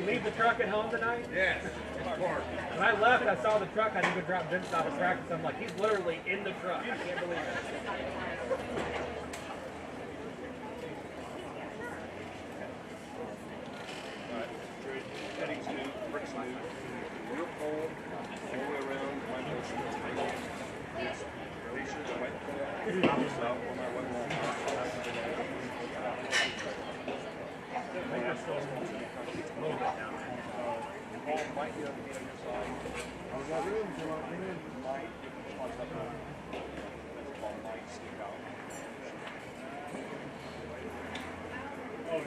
Leave the truck at home tonight? Yes, of course. When I left, I saw the truck. I had to go drop Vince off at practice. I'm like, he's literally in the truck. I can't believe it. Heading to Fritzsche, real cold, all the way around, my motion is tangled. It's glaciers, white cold, south on my wet wall. All might be on the other side. How's that room? Do you want to come in? Might, on top of that's called might stick out. Oh,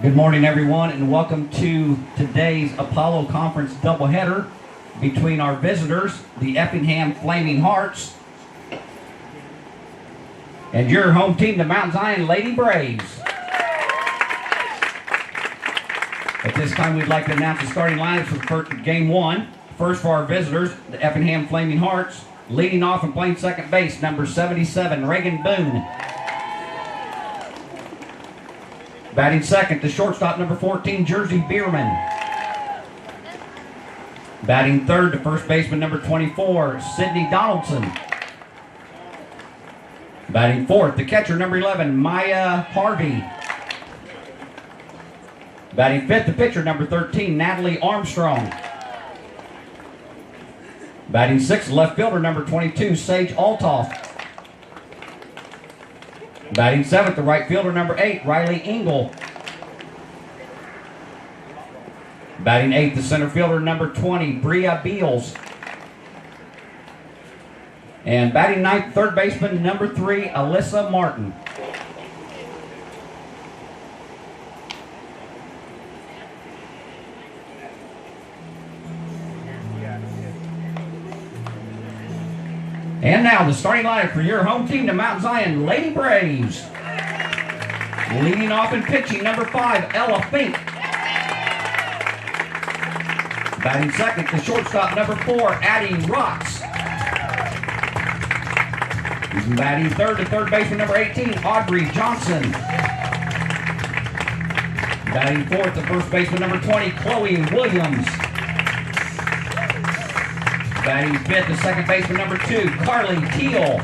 Good morning, everyone, and welcome to today's Apollo Conference doubleheader between our visitors, the Effingham Flaming Hearts, And your home team, the Mount Zion Lady Braves. At this time, we'd like to announce the starting lineups for game one. First, for our visitors, the Effingham Flaming Hearts. Leading off and playing second base, number 77, Reagan Boone. Batting second, the shortstop, number 14, Jersey Bierman. Batting third, the first baseman, number 24, Sydney Donaldson. Batting fourth, the catcher, number 11, Maya Harvey. Batting fifth, the pitcher, number 13, Natalie Armstrong. Batting sixth, left fielder, number 22, Sage Altoff. Batting seventh, the right fielder, number 8, Riley Engel. Batting eighth, the center fielder, number 20, Bria Beals. And batting ninth, third baseman, number 3, Alyssa Martin. And now the starting lineup for your home team, the Mount Zion Lady Braves. Leading off and pitching, number 5, Ella Fink. Batting second, the shortstop, number 4, Addie Rocks. Batting third, the third baseman, number 18, Audrey Johnson. Batting fourth, the first baseman, number 20, Chloe Williams. Batting fifth, the second baseman, number 2, Carly Teal.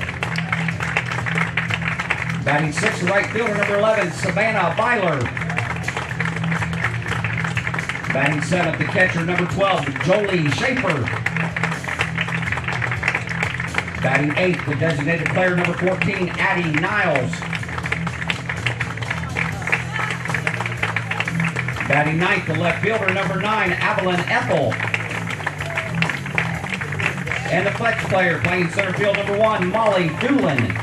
Batting sixth, the right fielder, number 11, Savannah Byler. Batting seventh, the catcher, number 12, Jolie Schaefer. Batting eighth, the designated player, number 14, Addie Niles. Batting ninth, the left fielder, number 9, Evelyn Ethel. And the flex player playing center field, number 1, Molly Doolin.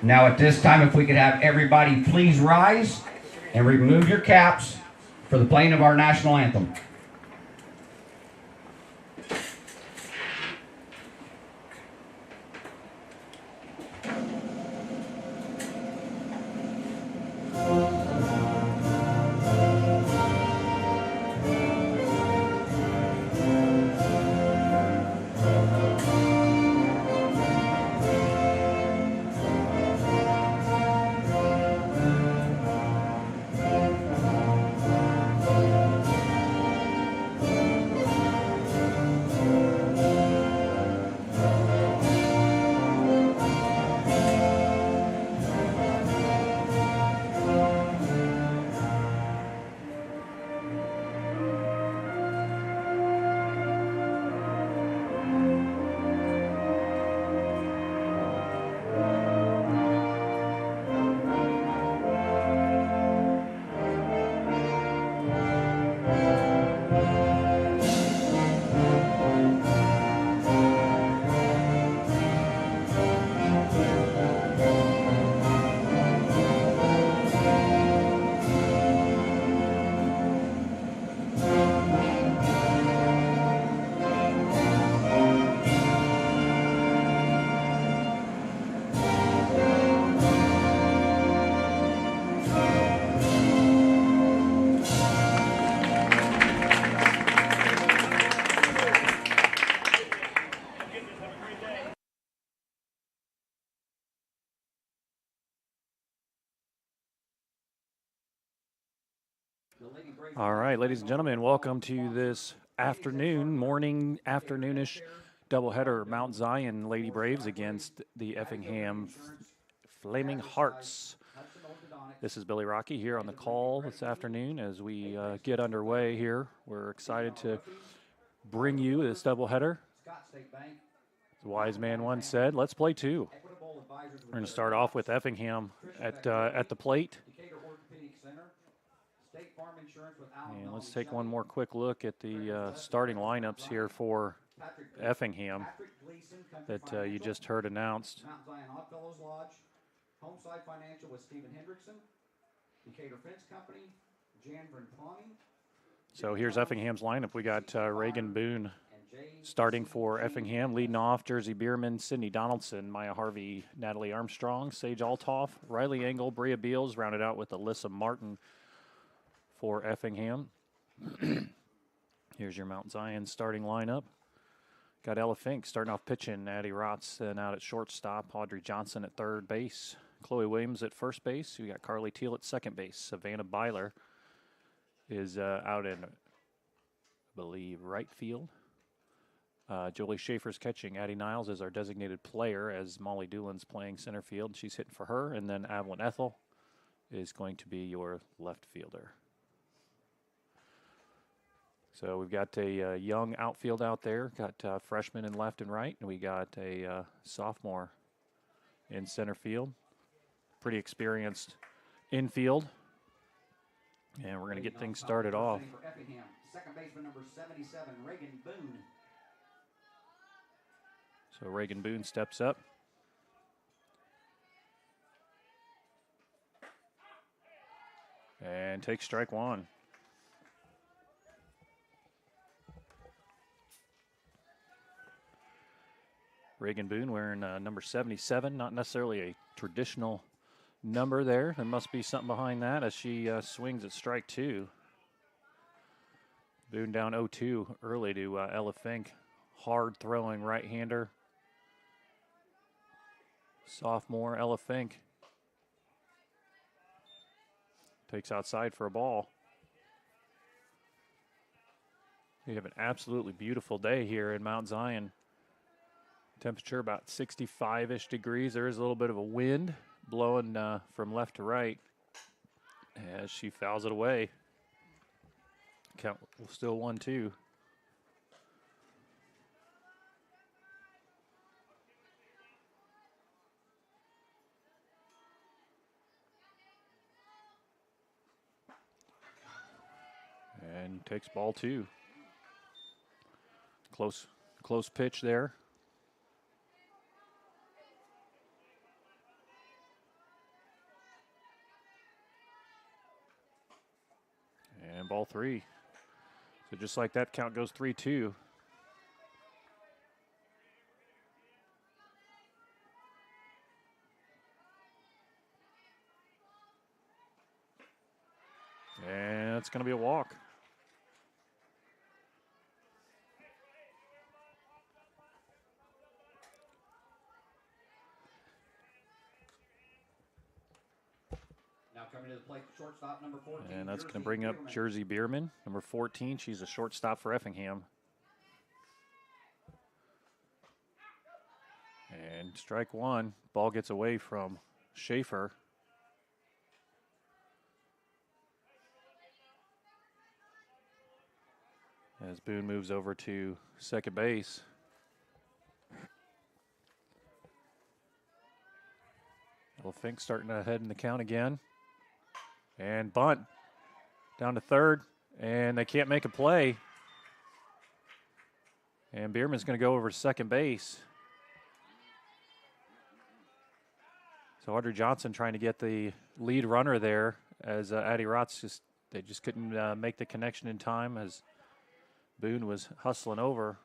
Now at this time, if we could have everybody please rise and remove your caps for the playing of our national anthem. All right, ladies and gentlemen, welcome to this afternoonish doubleheader. Mount Zion Lady Braves against the Effingham Flaming Hearts. This is Billy Rocky here on the call this afternoon as we get underway here. We're excited to bring you this doubleheader. As the wise man once said, let's play two. We're going to start off with Effingham at the plate. And let's take one more quick look at the starting lineups here for Effingham that you just heard announced. Mount Zion Oddfellows Lodge, Homeside Financial with Stephen Hendrickson, Decatur Fence Company, Janvin Plumbing, So here's Effingham's lineup. We got Reagan Boone starting for Effingham, leading off Jersey Bierman, Sydney Donaldson, Maya Harvey, Natalie Armstrong, Sage Altoff, Riley Engel, Bria Beals, rounded out with Alyssa Martin for Effingham. Here's your Mount Zion starting lineup. Got Ella Fink starting off pitching, Addie Rotz, and out at shortstop, Audrey Johnson at third base, Chloe Williams at first base. We got Carly Teal at second base. Savannah Byler is out in, I believe, right field. Jolie Schaefer's catching. Addie Niles is our designated player as Molly Doolin's playing center field. She's hitting for her. And then Evelyn Ethel is going to be your left fielder. So we've got a young outfield out there. Got freshmen in left and right. And we got a sophomore in center field. Pretty experienced infield. And we're going to get things started off. Second baseman number 77, Reagan Boone. So Reagan Boone steps up. And takes strike one. Reagan Boone wearing number 77, not necessarily a traditional number there. There must be something behind that as she swings at strike two. Boone down 0-2 early to Ella Fink. Hard throwing right-hander. Sophomore Ella Fink takes outside for a ball. We have an absolutely beautiful day here in Mount Zion. Temperature about 65-ish degrees. There is a little bit of a wind blowing from left to right as she fouls it away. Count still 1-2. And takes ball two. Close pitch there. And ball three. So just like that, count goes 3-2. And it's going to be a walk. Coming to the plate, shortstop number 14. And that's going to bring up Jersey Bierman, number 14. She's a shortstop for Effingham. And strike one. Ball gets away from Schaefer. As Boone moves over to second base. Ella Fink starting to head in the count again. And bunt down to third, and they can't make a play. And Bierman's going to go over to second base. So Audrey Johnson trying to get the lead runner there as Addie Rotz they just couldn't make the connection in time as Boone was hustling over.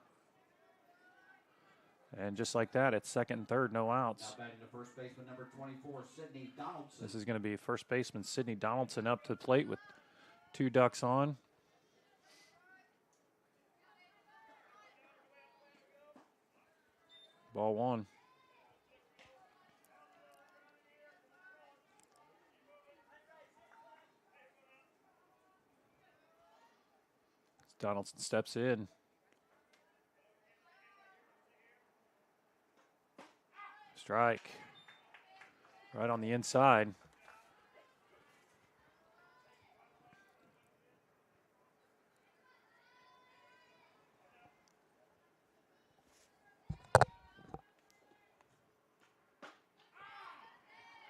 And just like that, it's second and third, no outs. Now batting to first baseman number 24, Sydney Donaldson. This is going to be first baseman Sydney Donaldson up to the plate with two ducks on. Ball one. Donaldson steps in. Strike. Right on the inside.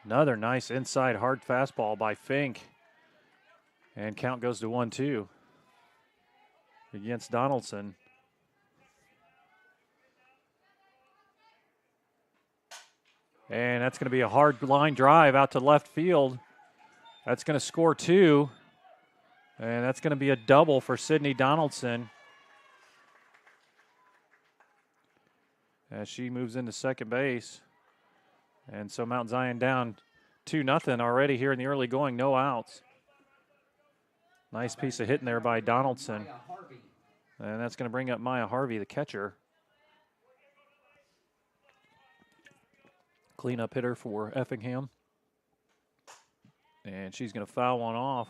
Another nice inside hard fastball by Fink. And count goes to 1-2 against Donaldson. And that's going to be a hard line drive out to left field. That's going to score 2. And that's going to be a double for Sydney Donaldson as she moves into second base. And so Mount Zion down 2-0 already here in the early going, no outs. Nice piece of hitting there by Donaldson. And that's going to bring up Maya Harvey, the catcher. Cleanup hitter for Effingham. And she's going to foul one off.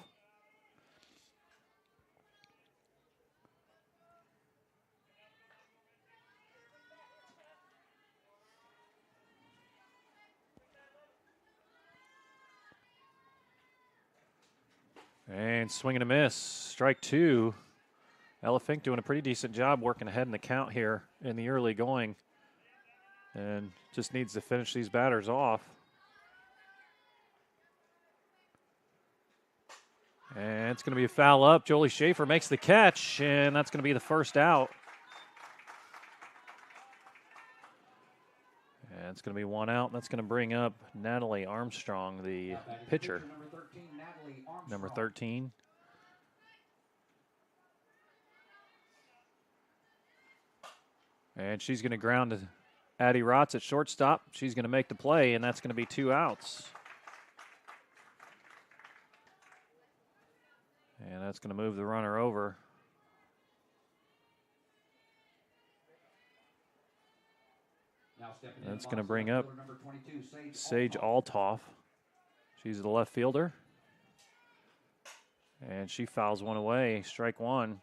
And swing and a miss. Strike 2. Ella Fink doing a pretty decent job working ahead in the count here in the early going. And just needs to finish these batters off. And it's going to be a foul up. Jolie Schaefer makes the catch, and that's going to be the first out. And it's going to be 1 out. That's going to bring up Natalie Armstrong, the pitcher. Number 13. And she's going to ground to Addie Rotz at shortstop. She's going to make the play, and that's going to be 2 outs. And that's going to move the runner over. That's going to bring up Sage Altoff. She's the left fielder. And she fouls one away, strike 1.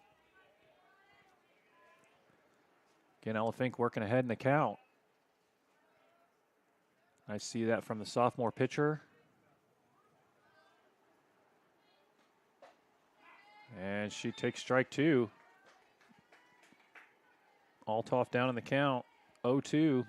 Again, Ella Fink working ahead in the count. I see that from the sophomore pitcher. And she takes strike 2. Altoff down in the count, 0-2.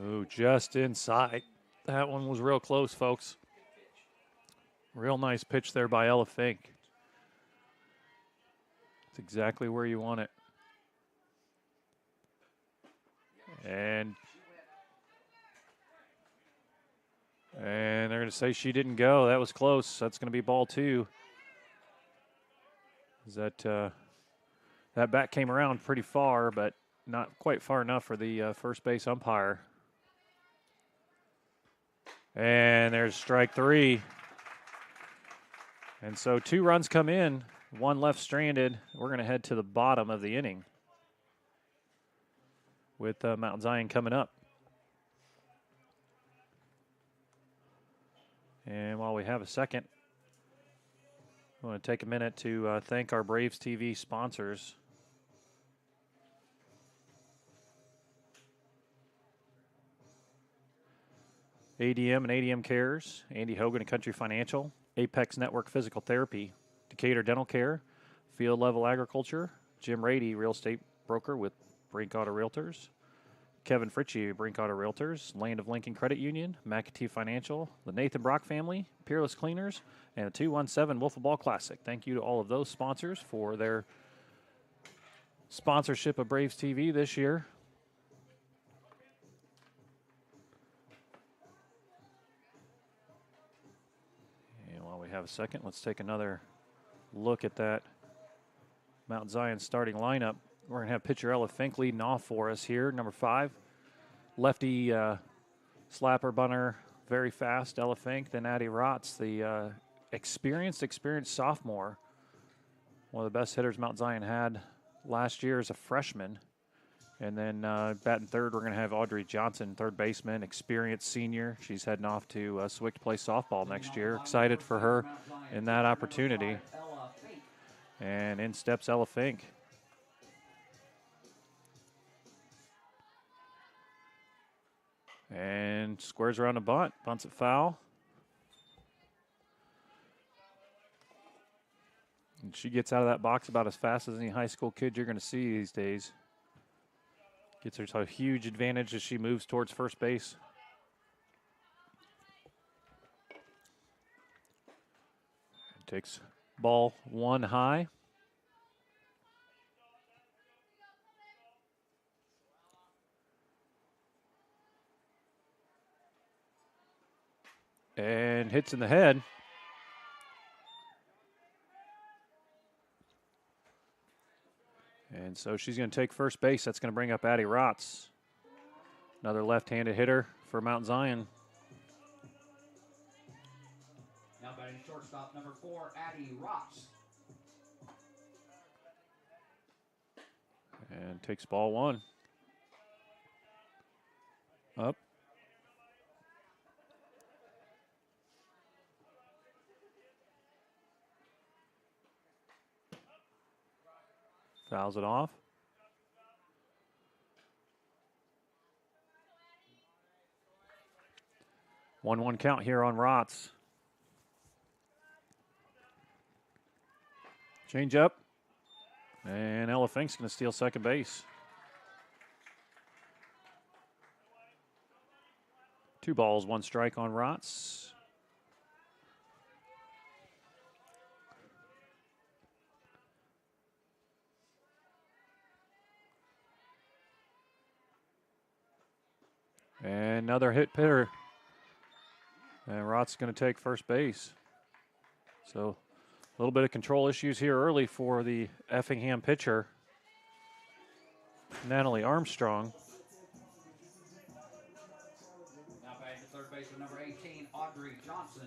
Ooh, just inside. That one was real close, folks. Real nice pitch there by Ella Fink. It's exactly where you want it. And they're going to say she didn't go. That was close. That's going to be ball 2. That bat came around pretty far, but not quite far enough for the first base umpire. And there's strike 3. And so 2 runs come in, 1 left stranded. We're going to head to the bottom of the inning with Mount Zion coming up. And while we have a second, I want to take a minute to thank our Braves TV sponsors. ADM and ADMCares, Andy Hogan and Country Financial, Apex Network Physical Therapy, Decatur Dental Care, Field Level Agriculture, Jim Rade, Real Estate Broker with Brinkoetter Realtors, Kevin Fritzsche, Brinkoetter Realtors, Land of Lincoln Credit Union, McAtee Financial, the Nathan Brock family, Peerless Cleaners, and the 217 Wiffleball Classic. Thank you to all of those sponsors for their sponsorship of Braves TV this year. And while we have a second, let's take another look at that Mount Zion starting lineup. We're going to have pitcher Ella Fink leading off for us here, number 5. Lefty slapper bunter, very fast, Ella Fink. Then Addie Rotz, the experienced sophomore. One of the best hitters Mount Zion had last year as a freshman. And then batting third, we're going to have Audrey Johnson, third baseman, experienced senior. She's heading off to Swick to play softball next year. Excited for her in that opportunity. And in steps Ella Fink. And squares around a bunt. Bunts it foul. And she gets out of that box about as fast as any high school kid you're going to see these days. Gets her a huge advantage as she moves towards first base. Takes ball 1 high. And hits in the head. And so she's going to take first base. That's going to bring up Addie Rotz. Another left-handed hitter for Mount Zion. Now batting shortstop number 4, Addie Rotz. And takes ball 1. Up. Fouls it off. One count here on Rotz. Change up. And Ella Fink's going to steal second base. 2 balls, 1 strike on Rotz. And another hit hitter. And Rotz going to take first base. So a little bit of control issues here early for the Effingham pitcher, Natalie Armstrong. Now batting to third base with number 18, Audrey Johnson.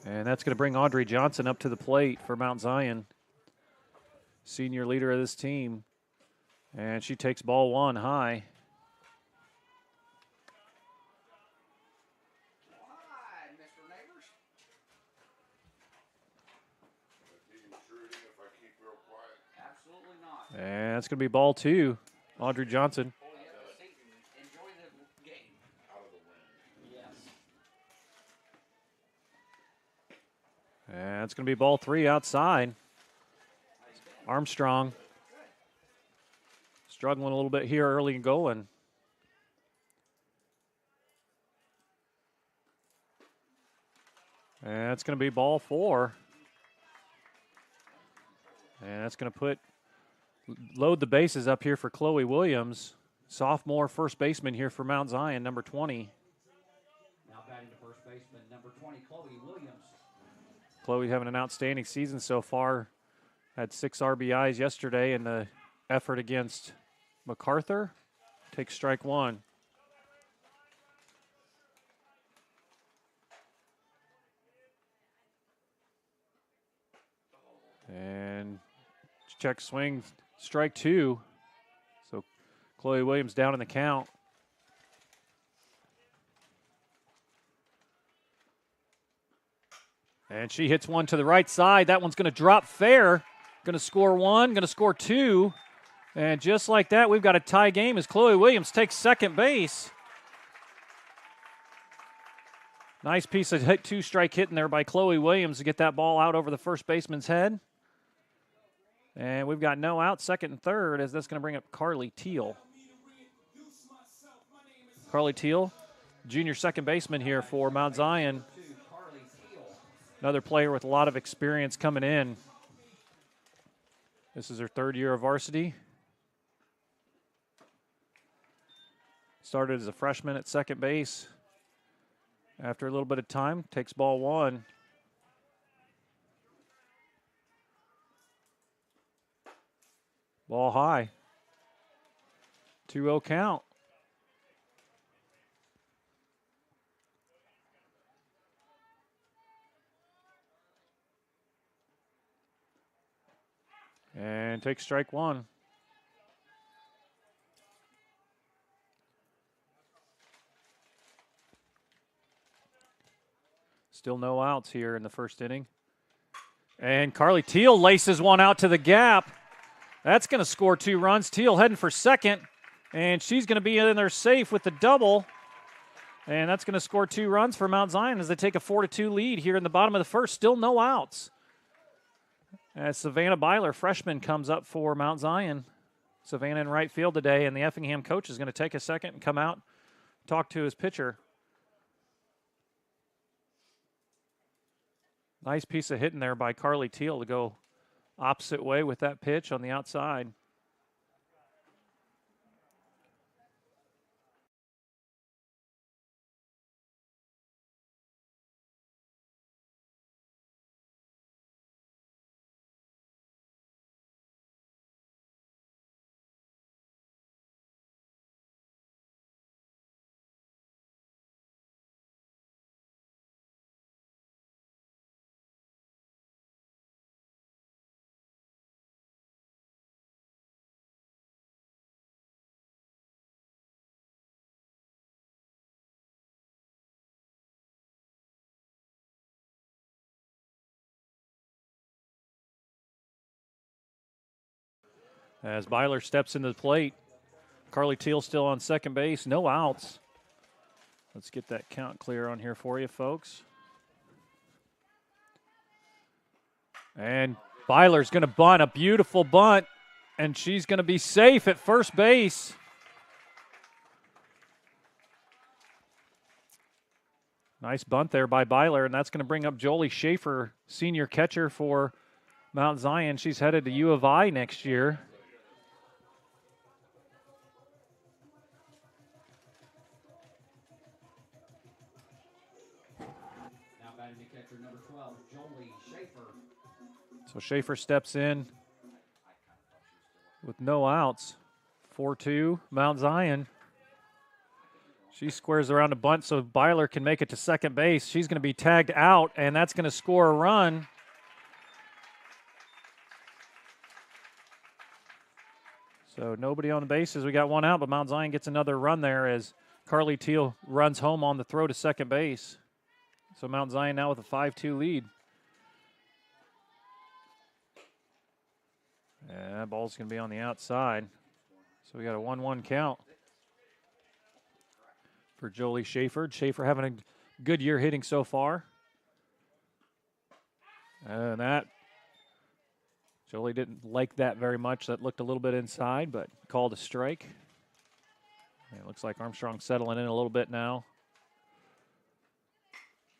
And that's going to bring Audrey Johnson up to the plate for Mount Zion, senior leader of this team. And she takes ball 1 high. And that's going to be ball 2, Audrey Johnson. Enjoy the game. Out of the wind. Yes. And it's going to be ball 3 outside. Armstrong struggling a little bit here early and going. And that's going to be ball 4. And that's going to load the bases up here for Chloe Williams, sophomore first baseman here for Mount Zion, number 20. Now batting to first baseman, number 20, Chloe Williams. Chloe having an outstanding season so far. Had 6 RBIs yesterday in the effort against MacArthur. Takes strike 1. And check swing, strike 2. So Chloe Williams down in the count. And she hits one to the right side. That one's going to drop fair. Going to score 1, going to score 2. And just like that, we've got a tie game as Chloe Williams takes second base. Nice piece of 2-strike hitting there by Chloe Williams to get that ball out over the first baseman's head. And we've got no out, second and third, as that's going to bring up Carly Teal. Carly Teal, junior second baseman here for Mount Zion. Another player with a lot of experience coming in. This is her 3rd year of varsity. Started as a freshman at second base. After a little bit of time, takes ball 1. Ball high. 2-0 count. And takes strike 1. Still no outs here in the first inning. And Carly Teal laces one out to the gap. That's going to score 2 runs. Teal heading for second, and she's going to be in there safe with the double. And that's going to score 2 runs for Mount Zion as they take a 4-2 lead here in the bottom of the first. Still no outs. As Savannah Byler, freshman, comes up for Mount Zion. Savannah in right field today, and the Effingham coach is going to take a second and come out, talk to his pitcher. Nice piece of hitting there by Carly Teal to go opposite way with that pitch on the outside. As Byler steps into the plate. Carly Teal still on second base. No outs. Let's get that count clear on here for you, folks. And Byler's going to bunt, a beautiful bunt, and she's going to be safe at first base. Nice bunt there by Byler, and that's going to bring up Jolie Schaefer, senior catcher for Mount Zion. She's headed to U of I next year. Now batting to catcher number 12, Jolie Schaefer. So Schaefer steps in with no outs. 4-2, Mount Zion. She squares around a bunt so Byler can make it to second base. She's going to be tagged out, and that's going to score a run. So nobody on the bases. We got one out, but Mount Zion gets another run there as Carly Teal runs home on the throw to second base. So Mount Zion now with a 5-2 lead. Yeah, that ball's going to be on the outside. So we got a 1-1 count for Jolie Schaefer. Schaefer having a good year hitting so far. And that, Jolie didn't like that very much. That looked a little bit inside, but called a strike. And it looks like Armstrong settling in a little bit now.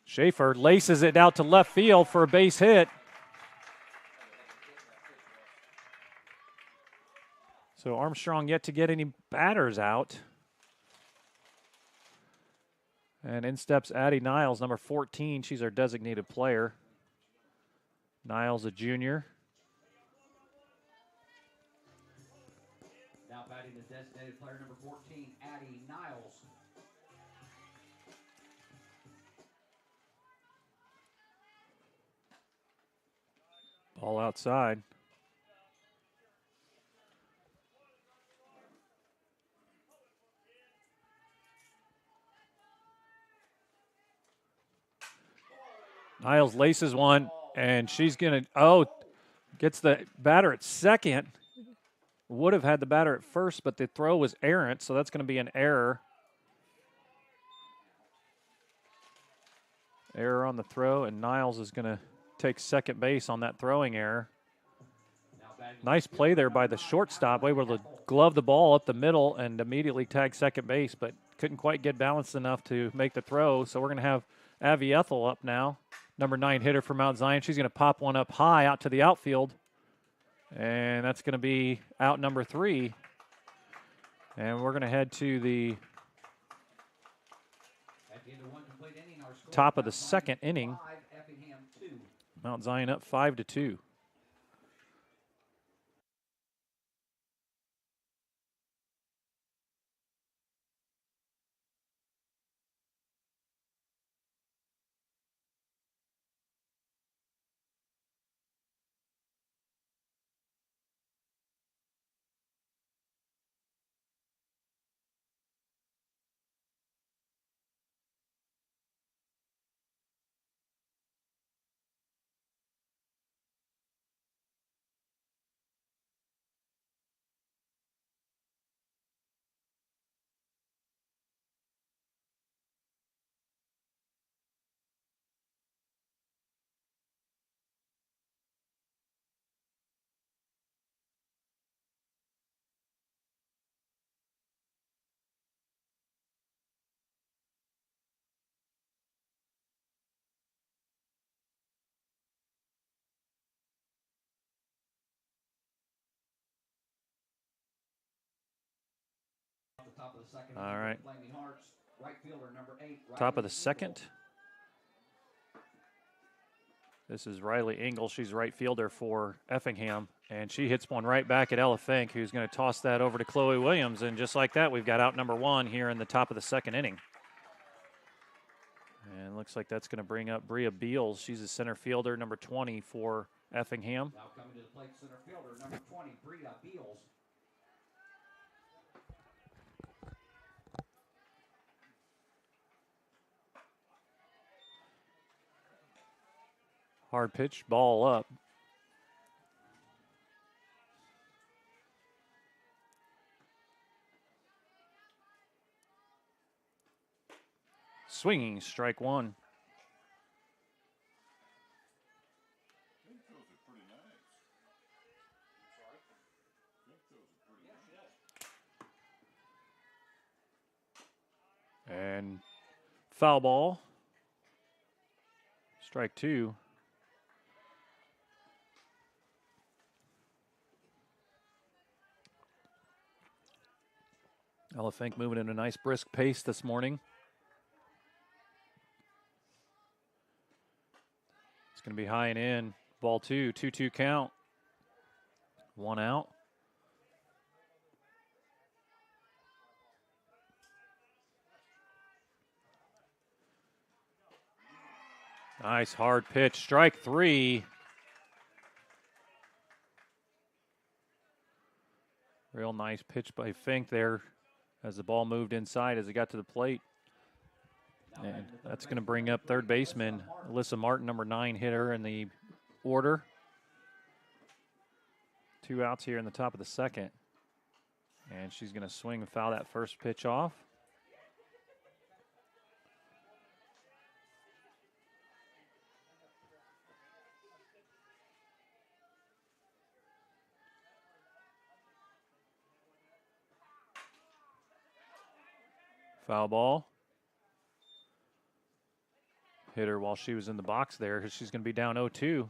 Schaefer laces it out to left field for a base hit. So Armstrong yet to get any batters out. And in steps Addie Niles, number 14. She's our designated player. Niles, a junior. Now batting the designated player number 14, Addie Niles. Ball outside. Niles laces one, and she's going to, gets the batter at second. Would have had the batter at first, but the throw was errant, so that's going to be an error. Error on the throw, and Niles is going to take second base on that throwing error. Nice play there by the shortstop, able to glove the ball up the middle and immediately tag second base, but couldn't quite get balanced enough to make the throw. So we're going to have Avi Ethel up now, number 9 hitter for Mount Zion. She's going to pop one up high out to the outfield, and that's going to be out number 3. And we're going to head to the top of the second inning. Mount Zion up 5-2. All right. Top of the second. This is Riley Engel. She's right fielder for Effingham, and she hits one right back at Ella Fink, who's going to toss that over to Chloe Williams. And just like that, we've got out number 1 here in the top of the second inning. And looks like that's going to bring up Bria Beals. She's a center fielder, number 20 for Effingham. Now coming to the plate, center fielder, number 20, Bria Beals. Hard pitch, ball up. Swinging, strike one. And foul ball. Strike two. Elefink moving at a nice brisk pace this morning. It's going to be high and in. Ball two, 2-2 count. One out. Nice hard pitch. Strike three. Real nice pitch by Fink there as the ball moved inside as it got to the plate. And that's going to bring up third baseman Alyssa Martin, number 9 hitter in the order. 2 outs here in the top of the second. And she's going to swing and foul that first pitch off. Foul ball. Hit her while she was in the box there. She's going to be down 0-2.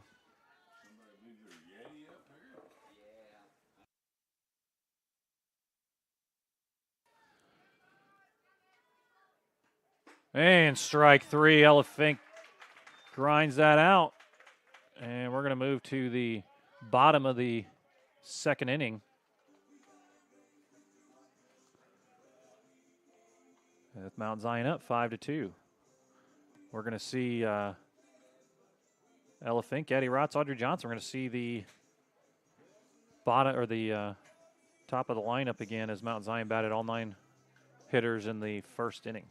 And strike three. Elefink grinds that out. And we're going to move to the bottom of the second inning. With Mount Zion up 5-2. We're going to see Elefink, Eddie Rotz, Audrey Johnson. We're going to see the bottom or the top of the lineup again as Mount Zion batted all 9 hitters in the first inning.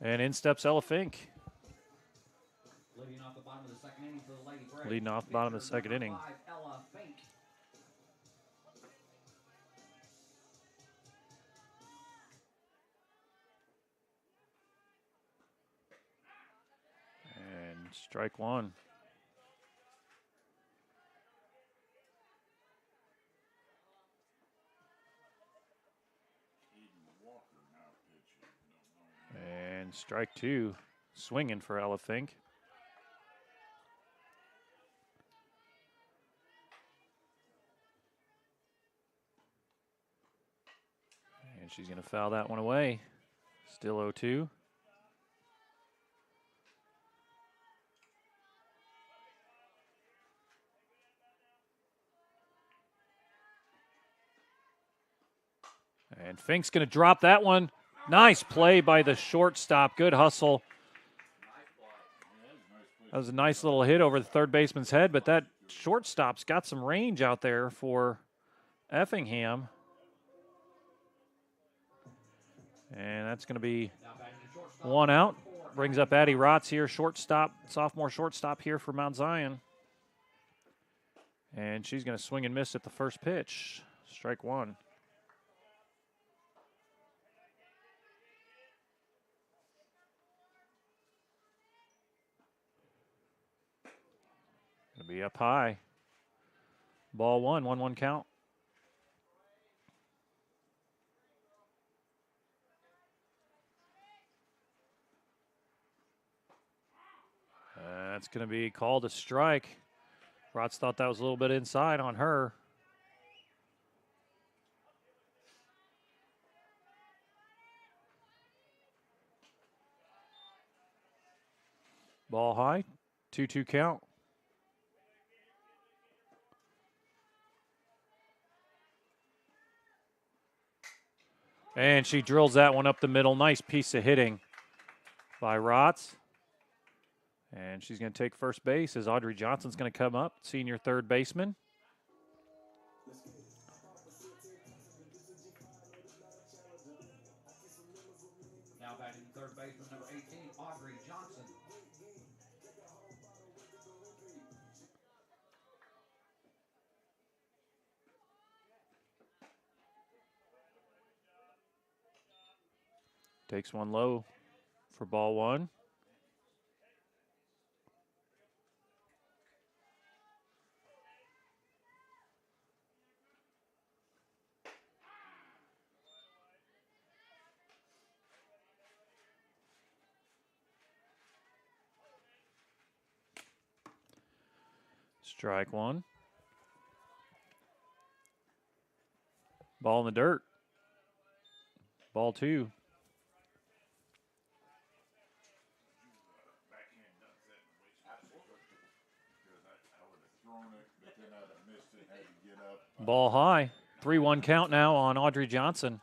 And in steps Elefink. Leading off the bottom of the second inning for the Lady Braves. Leading off the bottom of the second inning. 5, Elefink. And strike one. And strike two. Swinging for Elefink. And she's going to foul that one away. Still 0-2. And Fink's going to drop that one. Nice play by the shortstop. Good hustle. That was a nice little hit over the third baseman's head, but that shortstop's got some range out there for Effingham. And that's going to be one out. Brings up Addie Rotz here, shortstop, sophomore shortstop here for Mount Zion. And she's going to swing and miss at the first pitch. Strike one. Going to be up high. Ball one, 1-1 count. That's going to be called a strike. Rotz thought that was a little bit inside on her. Ball high, 2-2 count. And she drills that one up the middle. Nice piece of hitting by Rotz. And she's going to take first base as Audrey Johnson's going to come up, senior third baseman. Now batting third baseman number 18, Audrey Johnson. Takes one low for ball one. Strike one. Ball in the dirt. Ball two. Ball high. 3-1 count now on Audrey Johnson.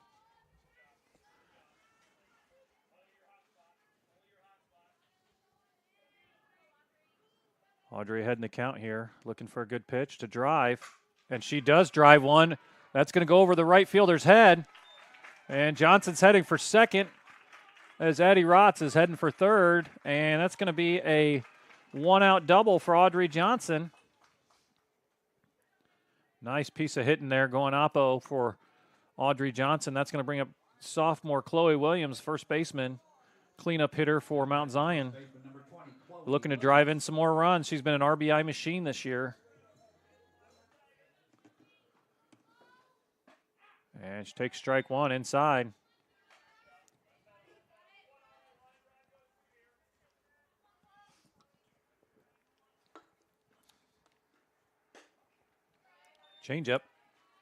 Audrey ahead in the count here, looking for a good pitch to drive. And she does drive one. That's going to go over the right fielder's head. And Johnson's heading for second as Addie Rotz is heading for third. And that's going to be a one-out double for Audrey Johnson. Nice piece of hitting there going oppo for Audrey Johnson. That's going to bring up sophomore Chloe Williams, first baseman, cleanup hitter for Mount Zion. Looking to drive in some more runs. She's been an RBI machine this year. And she takes strike one inside. Change up.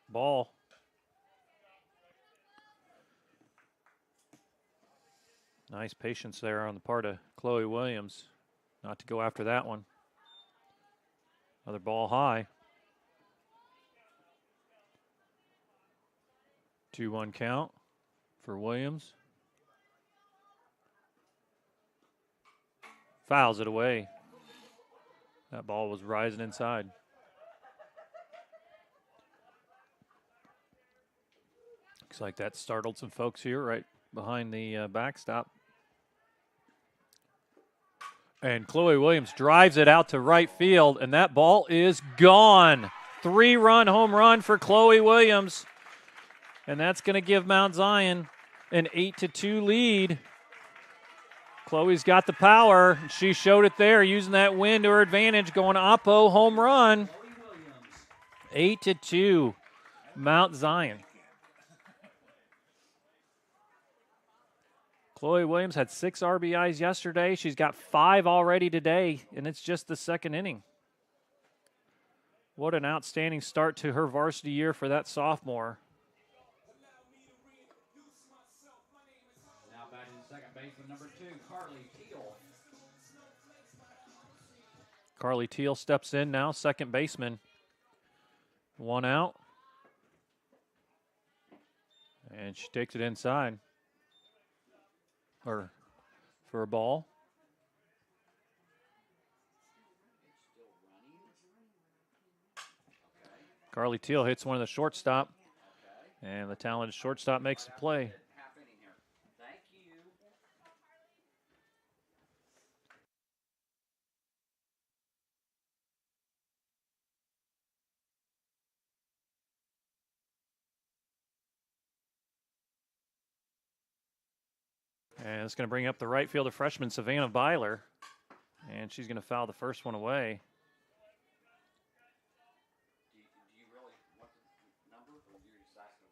Ball. Nice patience there on the part of Chloe Williams not to go after that one. Another ball high. 2-1 count for Williams. Fouls it away. That ball was rising inside. Looks like that startled some folks here right behind the backstop. And Chloe Williams drives it out to right field, and that ball is gone. 3-run home run for Chloe Williams. And that's going to give Mount Zion an 8-2 lead. Chloe's got the power. She showed it there, using that wind to her advantage, going oppo home run. 8-2, Mount Zion. Chloe Williams had 6 RBIs yesterday. She's got 5 already today, and it's just the second inning. What an outstanding start to her varsity year for that sophomore. Now batting second baseman number 2, Carly Teal. Carly Teal steps in now, second baseman. 1 out. And she takes it inside. Or for a ball. Carly Teal hits one of the shortstop, and the talented shortstop makes the play. And it's going to bring up the right fielder freshman, Savannah Byler. And she's going to foul the first one away. Do you really want the number, or you're just asking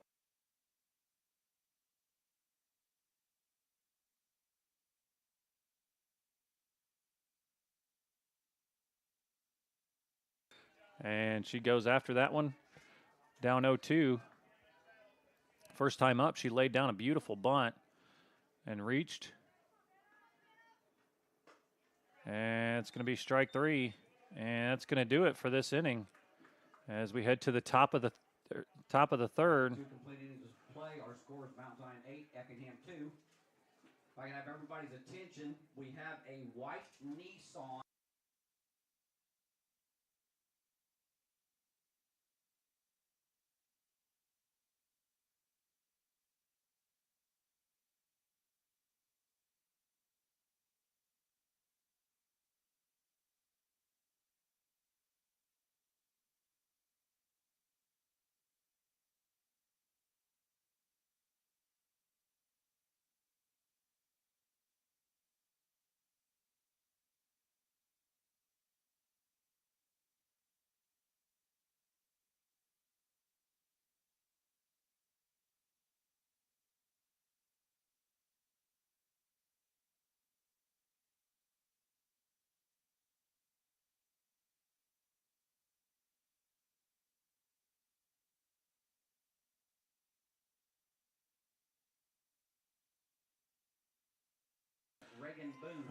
about? And she goes after that one. Down 0-2. First time up, she laid down a beautiful bunt and reached. And it's going to be strike 3. And that's going to do it for this inning as we head to the top of the third. to complete innings play play. Our score is Mount Zion 8, Effingham 2. If I can have everybody's attention, we have a white Nissan.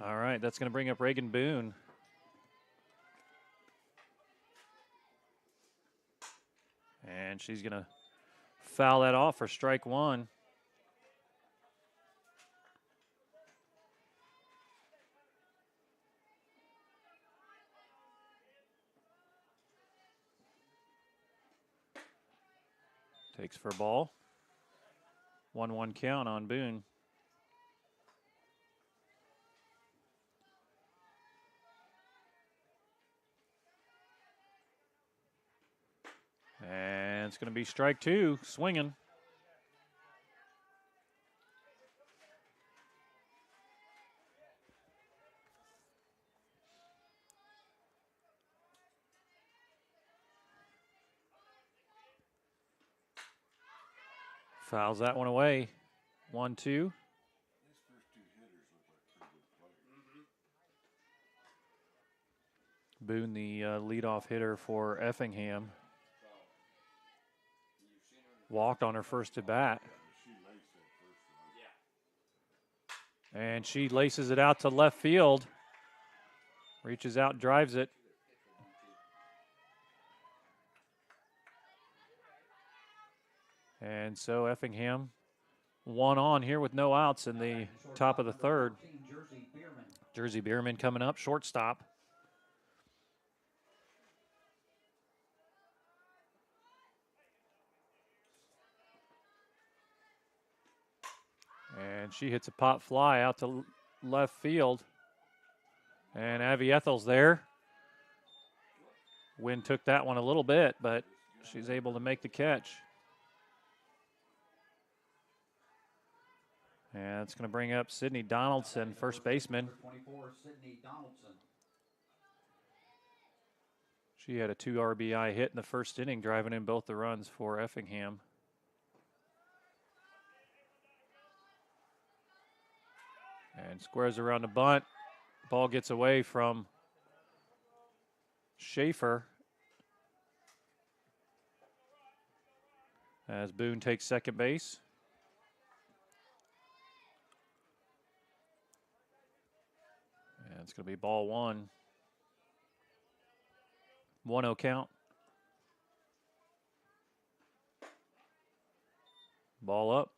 All right, that's going to bring up Reagan Boone. And she's going to foul that off for strike one. Takes for a ball. 1-1 count on Boone. And it's going to be strike two, swinging. Fouls that one away. 1-2. These first two hitters look like pretty good players. Boone, the leadoff hitter for Effingham. Walked on her first at bat. And she laces it out to left field. Reaches out, drives it. And so Effingham one on here with no outs in the top of the third. Jersey Bierman coming up, shortstop. And she hits a pop fly out to left field. And Abby Ethel's there. Wind took that one a little bit, but she's able to make the catch. And it's going to bring up Sydney Donaldson, first baseman. 24, Sydney Donaldson. She had a 2 RBI hit in the first inning, driving in both the runs for Effingham. And squares around the bunt. Ball gets away from Schaefer as Boone takes second base. And it's going to be ball one. 1-0 count. Ball up.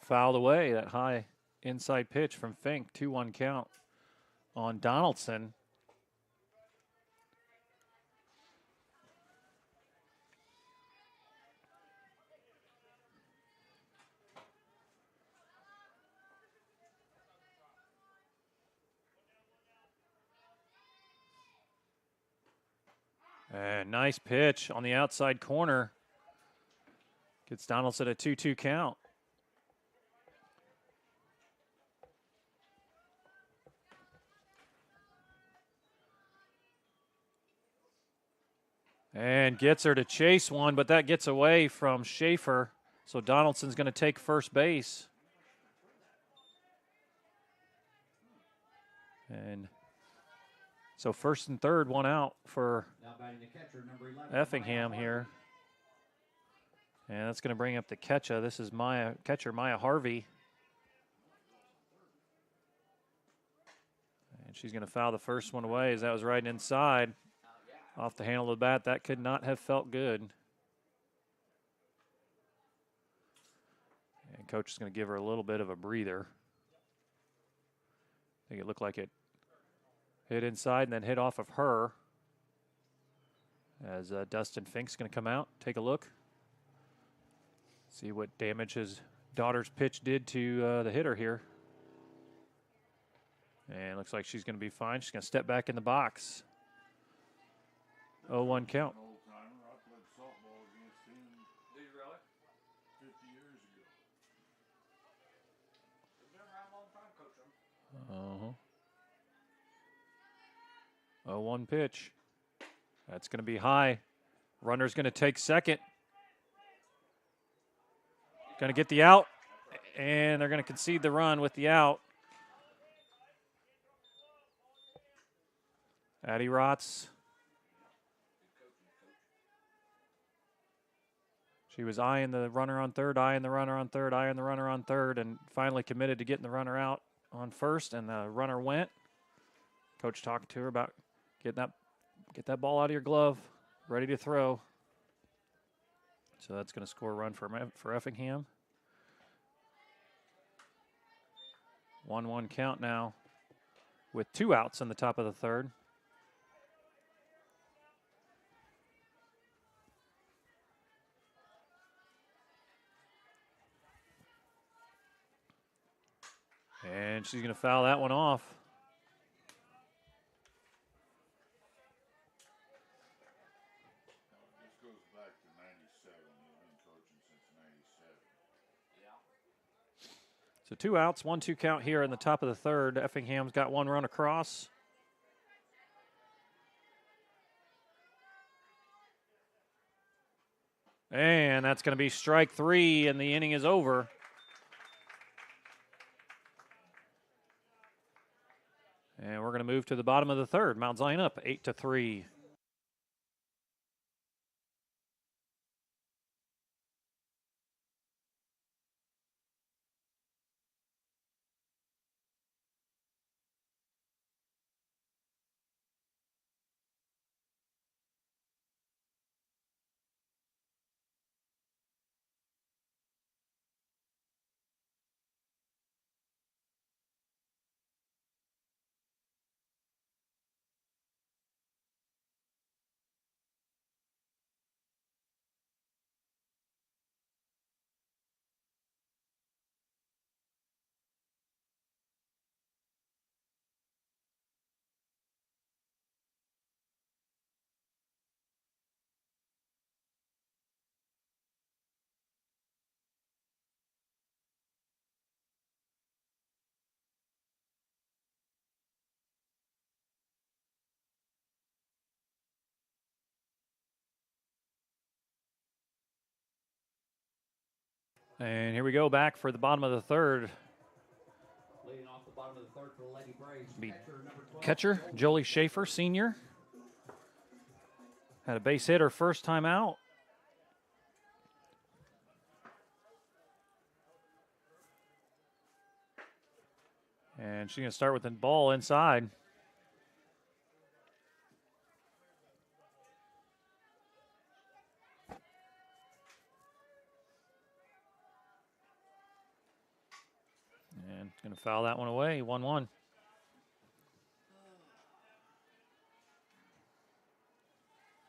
Fouled away, that high inside pitch from Fink. 2-1 count on Donaldson. And nice pitch on the outside corner. Gets Donaldson a 2-2 count. And gets her to chase one, but that gets away from Schaefer. So Donaldson's going to take first base. And so first and third, one out for Now batting the catcher, number 11, Effingham here. And that's going to bring up the catcher. This is catcher Maya Harvey. And she's going to foul the first one away as that was right inside. Off the handle of the bat. That could not have felt good. And coach is going to give her a little bit of a breather. I think it looked like it hit inside and then hit off of her. As Dustin Fink's going to come out, take a look. See what damage his daughter's pitch did to the hitter here. And looks like she's going to be fine. She's going to step back in the box. 0-1 count. An old timer. I played softball against him. Did you really? 50 years ago. You've been around a long time, coach. 0-1 pitch. That's going to be high. Runner's going to take second. Going to get the out, and they're going to concede the run with the out. Addie Rotz. She was eyeing the runner on third, eyeing the runner on third, eyeing the runner on third, and finally committed to getting the runner out on first, and the runner went. Coach talking to her about get that ball out of your glove, ready to throw. So that's going to score a run for Effingham. 1-1 count now with 2 outs in the top of the third. And she's going to foul that one off. This goes back to 97. He's been coaching since 97. So 2 outs, 1-2 count here in the top of the third. Effingham's got 1 run across. And that's going to be strike 3, and the inning is over. And we're going to move to the bottom of the third. Mount Zion up 8-3. And here we go back for the bottom of the third. Leading off the bottom of the third for the Lady Braves. Be Catcher number 12. catcher, Jolie Schaefer, senior. Had a base hit her first time out. And she's going to start with the ball inside. And going to foul that one away, 1-1.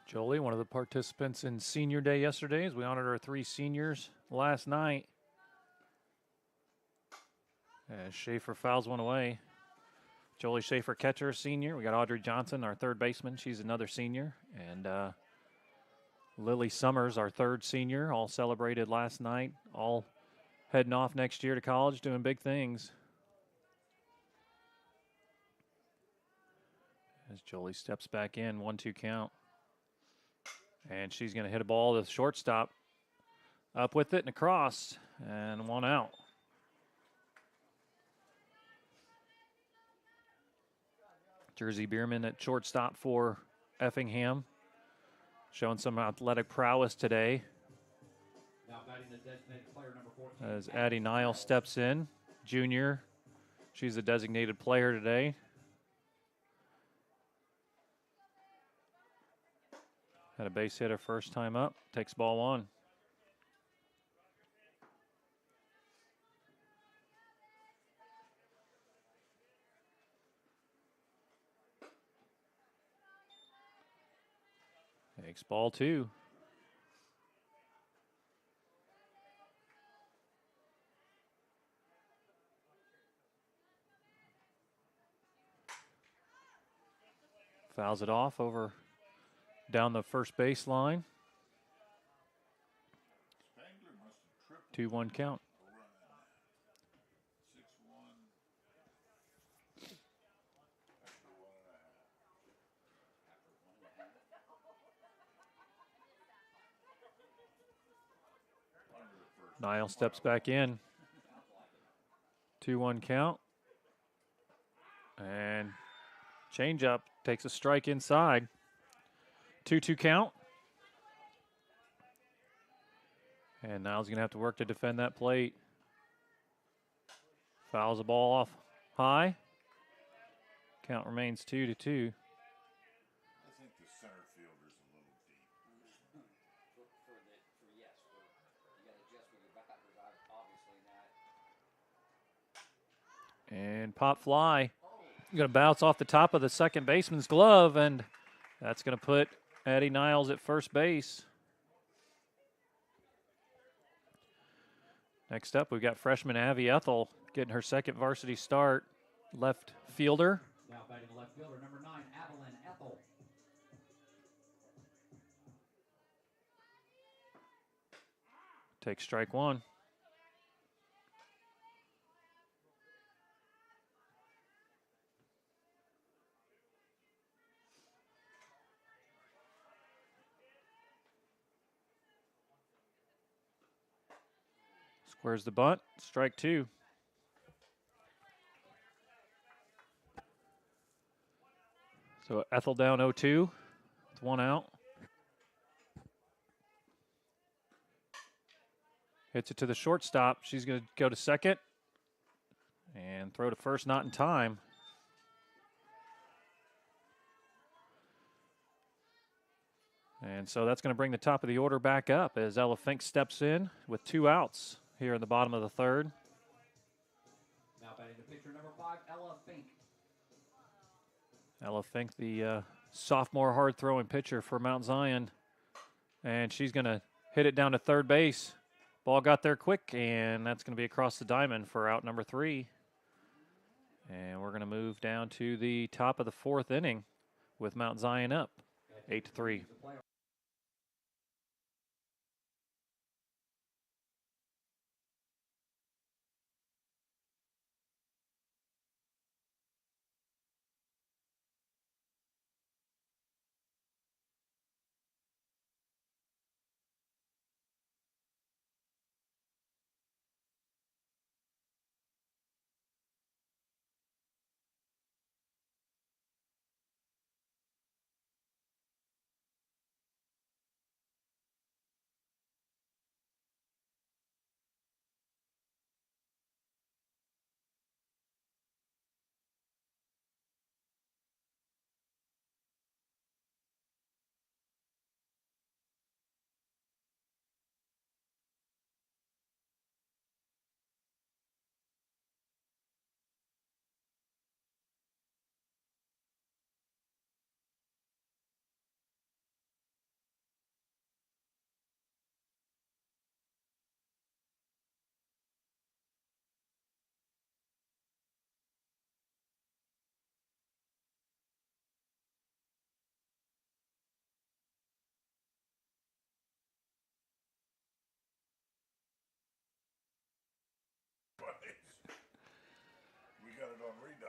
Jolie, one of the participants in senior day yesterday, as we honored our 3 seniors last night. As Schaefer fouls one away. Jolie Schaefer, catcher, senior. We got Audrey Johnson, our third baseman. She's another senior. And Lily Summers, our third senior, all celebrated last night. All heading off next year to college, doing big things. As Jolie steps back in, 1-2 count. And she's going to hit a ball to the shortstop. Up with it and across. And 1 out. Jersey Bierman at shortstop for Effingham. Showing some athletic prowess today. 14. As Addie Nile steps in, junior. She's the designated player today. Had a base hit her first time up. Takes ball 1. Takes ball 2. Fouls it off over down the first baseline. 2-1 count. Nile steps back in. 2-1 count. And changeup takes a strike inside. 2-2 count. And Niles going to have to work to defend that plate. Fouls the ball off high. Count remains 2-2. I think the center fielder's a little deep. You got to adjust with your batters, obviously not. And pop fly. Going to bounce off the top of the second baseman's glove, and that's going to put Addie Niles at first base. Next up, we've got freshman Abby Ethel getting her second varsity start. Left fielder. Now batting the left fielder, number 9, Evelyn Ethel. Takes strike 1. Squares the bunt. Strike 2. So Ethel down 0-2 with 1 out. Hits it to the shortstop. She's going to go to second and throw to first, not in time. And so that's going to bring the top of the order back up as Ella Fink steps in with 2 outs here in the bottom of the third. Now batting the pitcher, number 5, Ella Fink. Ella Fink, the sophomore hard-throwing pitcher for Mount Zion. And she's going to hit it down to third base. Ball got there quick, and that's going to be across the diamond for out number 3. And we're going to move down to the top of the 4th inning with Mount Zion up 8-3. We got it on redial.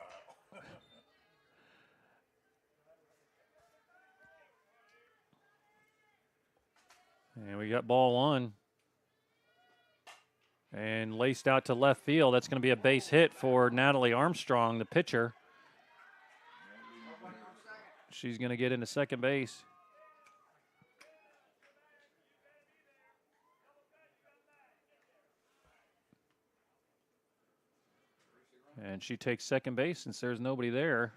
And we got ball 1. And laced out to left field. That's going to be a base hit for Natalie Armstrong, the pitcher. She's going to get into second base. And she takes second base since there's nobody there.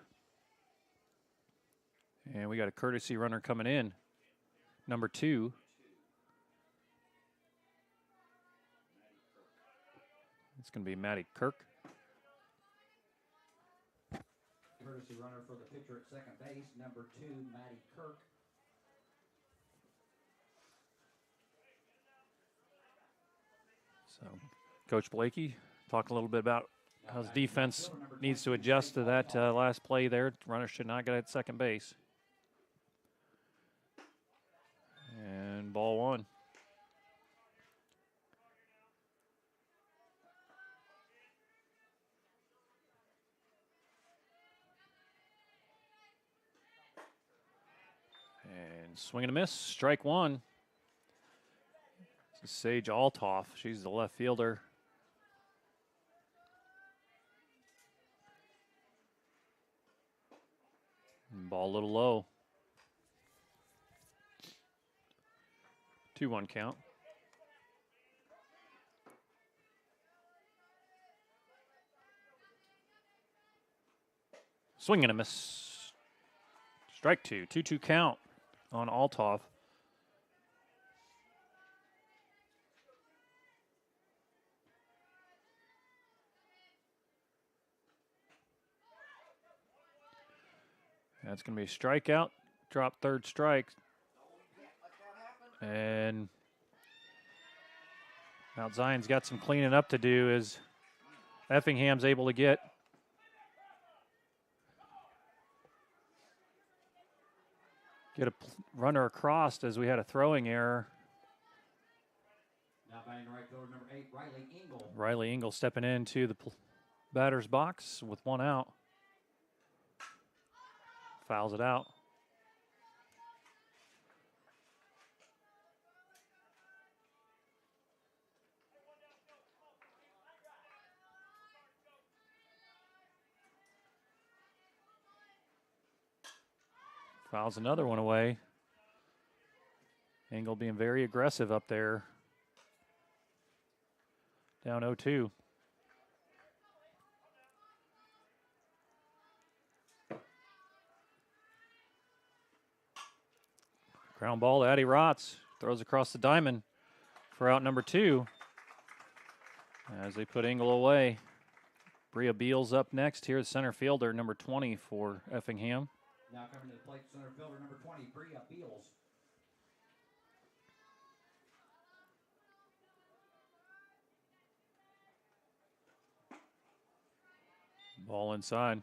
And we got a courtesy runner coming in, number 2. It's going to be Maddie Kirk. Courtesy runner for the pitcher at second base, number 2, Maddie Kirk. So, Coach Blakey, talk a little bit about how his defense needs to adjust to that last play there. Runner should not get at second base. And ball 1. And swing and a miss, strike 1. This is Sage Altoff. She's the left fielder. And ball a little low. 2-1 count. Swing and a miss. Strike 2. 2-2 count on Altoff. That's going to be a strikeout. Drop third strike. And Mount Zion's got some cleaning up to do as Effingham's able to get a runner across as we had a throwing error. Now batting right fielder, number 8, Riley Engel. Riley Engel stepping into the batter's box with 1 out. Fouls it out. Fouls another one away. Engel being very aggressive up there. Down 0-2. Ground ball to Addie Rotz. Throws across the diamond for out number 2. As they put Engel away. Bria Beals up next here, the center fielder, number 20 for Effingham. Now coming to the plate, center fielder, number 20, Bria Beals. Ball inside.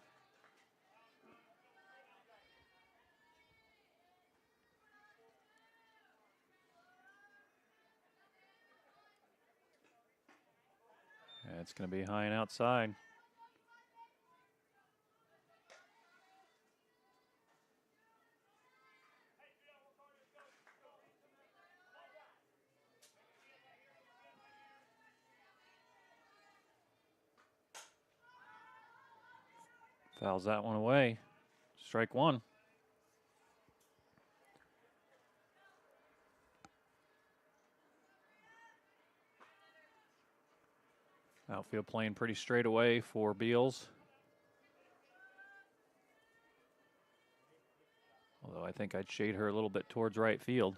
It's going to be high and outside. Fouls that one away. Strike 1. Outfield playing pretty straight away for Beals. Although I think I'd shade her a little bit towards right field.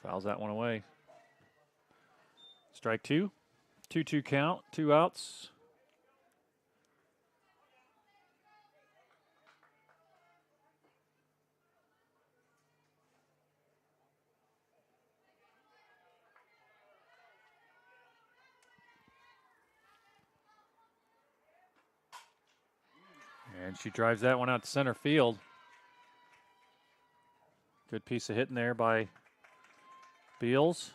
Fouls that one away. Strike 2. 2-2 count, 2 outs. And she drives that one out to center field. Good piece of hitting there by Beals.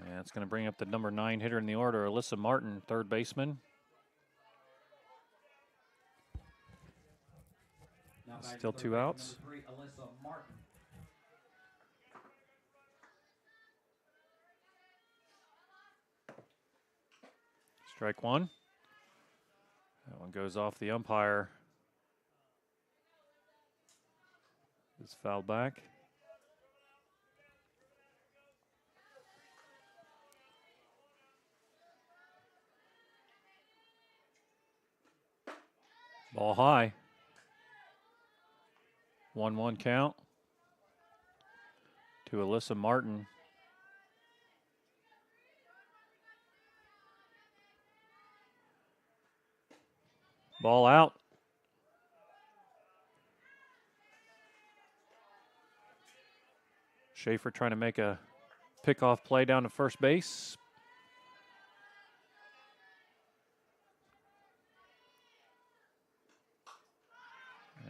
And it's going to bring up the number 9 hitter in the order, Alyssa Martin, third baseman. Still 2 outs. Number 3, Alyssa Martin. Strike 1. That one goes off the umpire. It's fouled back. Ball high. 1-1 count to Alyssa Martin. Ball out. Schaefer trying to make a pickoff play down to first base.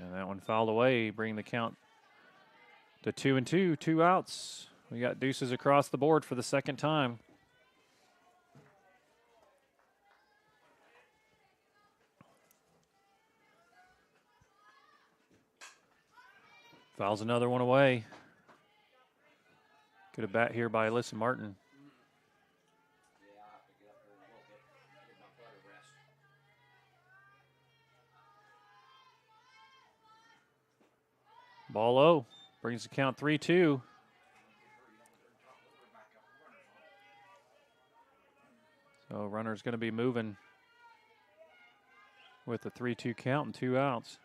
And that one fouled away, bringing the count to 2-2, 2 outs. We got deuces across the board for the second time. Fouls another one away. Good at bat here by Alyssa Martin. Ball low, brings the count 3-2. So runner's going to be moving with the 3-2 count and 2 outs.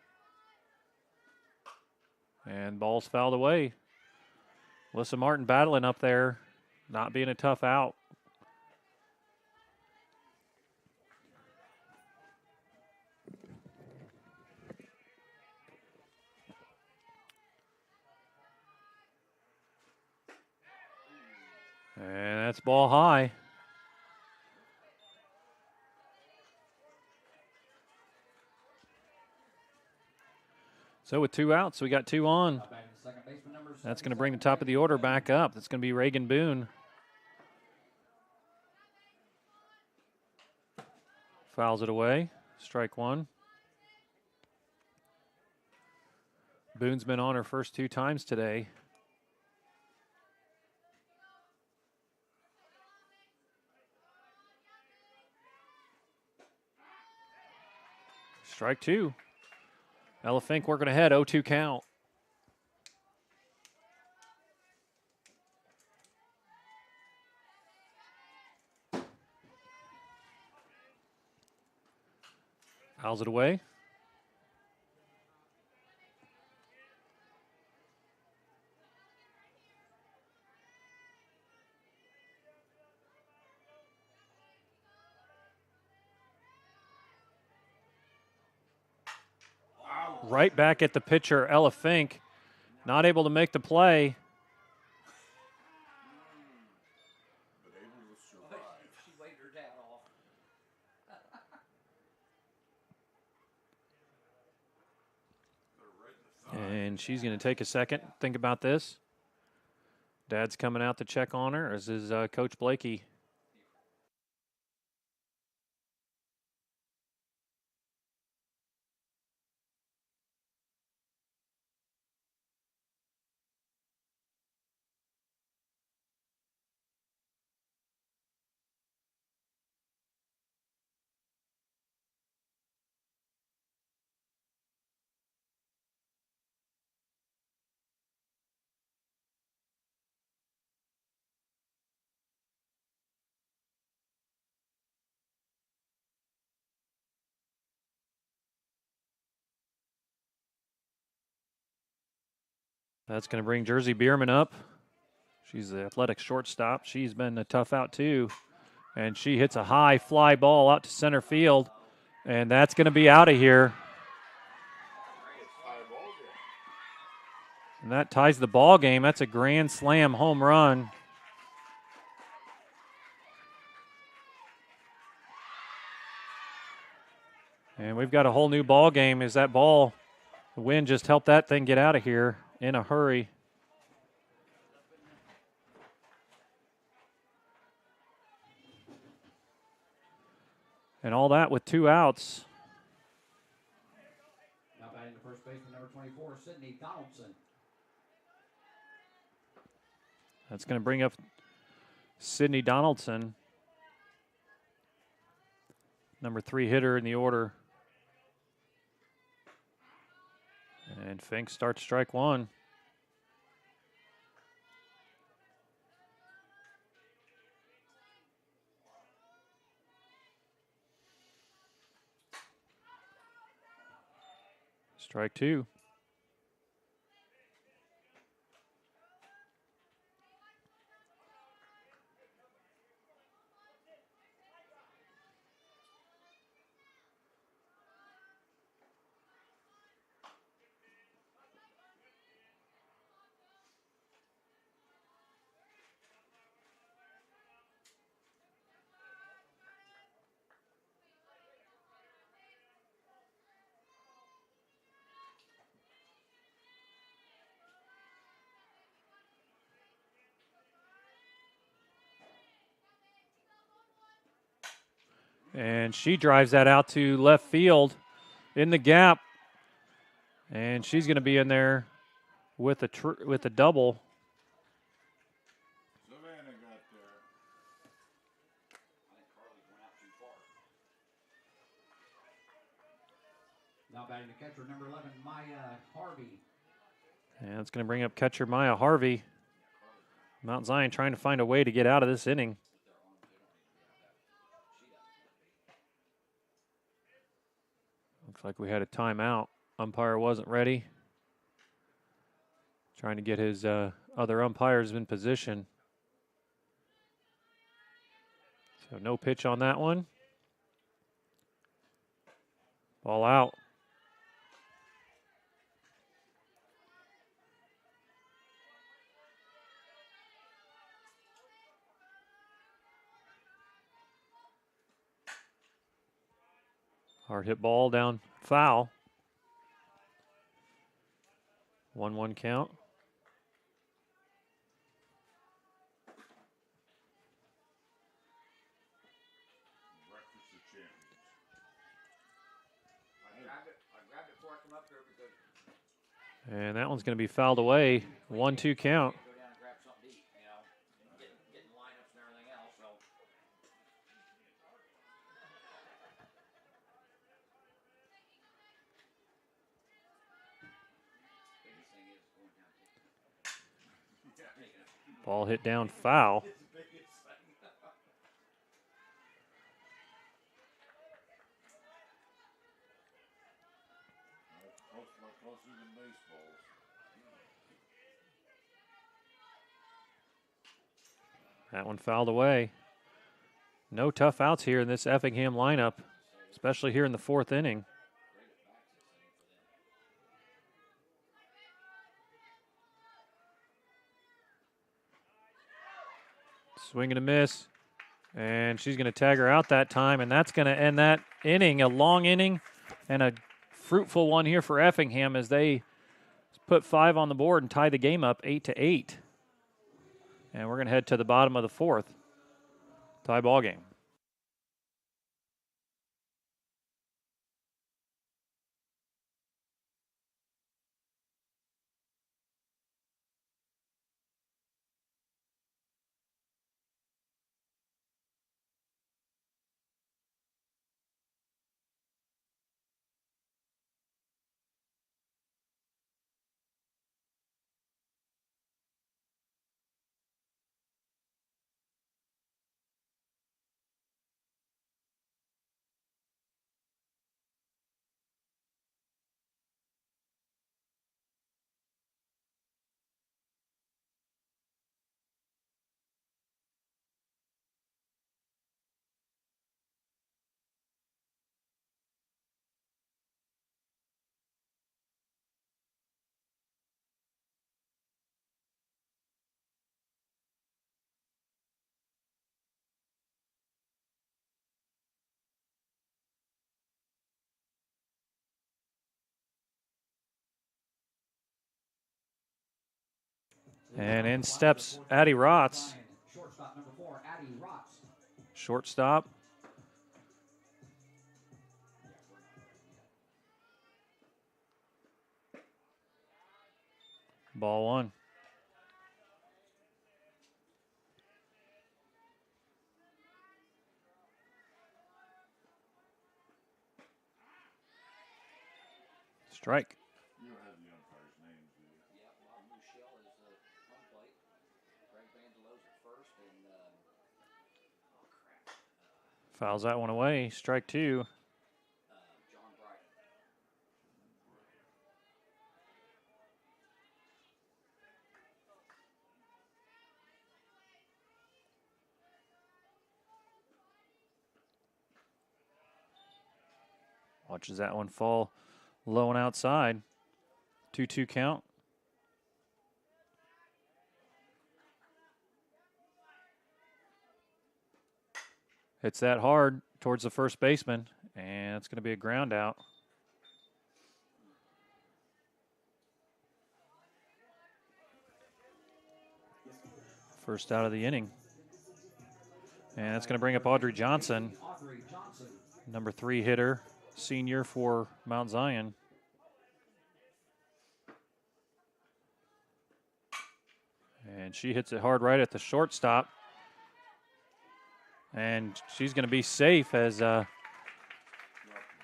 And ball's fouled away. Alyssa Martin battling up there, not being a tough out. And that's ball high. So with 2 outs, we got 2 on. That's going to bring the top of the order back up. That's going to be Reagan Boone. Fouls it away. Strike 1. Boone's been on her first 2 times today. Strike 2. Ella Fink working ahead, 0-2 count. Fouls it away. Right back at the pitcher, Ella Fink. Not able to make the play. And she's going to take a second, think about this. Dad's coming out to check on her, as is Coach Blakey. That's going to bring Jersey Bierman up. She's the athletic shortstop. She's been a tough out too. And she hits a high fly ball out to center field. And that's going to be out of here. And that ties the ball game. That's a grand slam home run. And we've got a whole new ball game as that ball, the wind just helped that thing get out of here in a hurry. And all that with 2 outs. Now batting the first baseman, number 24, Sydney Donaldson. That's going to bring up Sydney Donaldson, number 3 hitter in the order. And Fink starts strike 1. Strike two. And she drives that out to left field in the gap. And she's going to be in there with a double. Savannah got there. Now batting the catcher, number 11, Maya Harvey. And it's going to bring up catcher Maya Harvey. Mount Zion trying to find a way to get out of this inning. Looks like we had a timeout. Umpire wasn't ready. Trying to get his other umpires in position. So no pitch on that one. Ball out. Hard hit ball down foul. 1-1 count. Breakfast of champions. I grabbed it before I come up here because And that one's going to be fouled away. 1-2 count. go down and grab something to eat, you know, getting lineups and everything else. So biggest thing is going down. Ball hit down foul. Closer than baseballs. That one fouled away. No tough outs here in this Effingham lineup, especially here in the fourth inning. Swing and a miss. And she's going to tag her out that time, and that's going to end that inning. A long inning and a fruitful one here for Effingham as they put 5 on the board and tie the game up 8-8. And we're going to head to the bottom of the fourth. Tie ball game. And in steps Addie Rotz. Shortstop, number 4, Addie Rotz. Shortstop. Ball one. Strike. You don't have the umpires' names, do you? Yeah, Bob Michelle is home plate. Greg Vangelo's at first, and Fouls that one away. Strike two. John Brighton. Watches that one fall low and outside. 2-2 count. Hits that hard towards the first baseman, and it's going to be a ground out. First out of the inning. And that's going to bring up Audrey Johnson, number 3 hitter, senior for Mount Zion. And she hits it hard right at the shortstop. And she's going to be safe as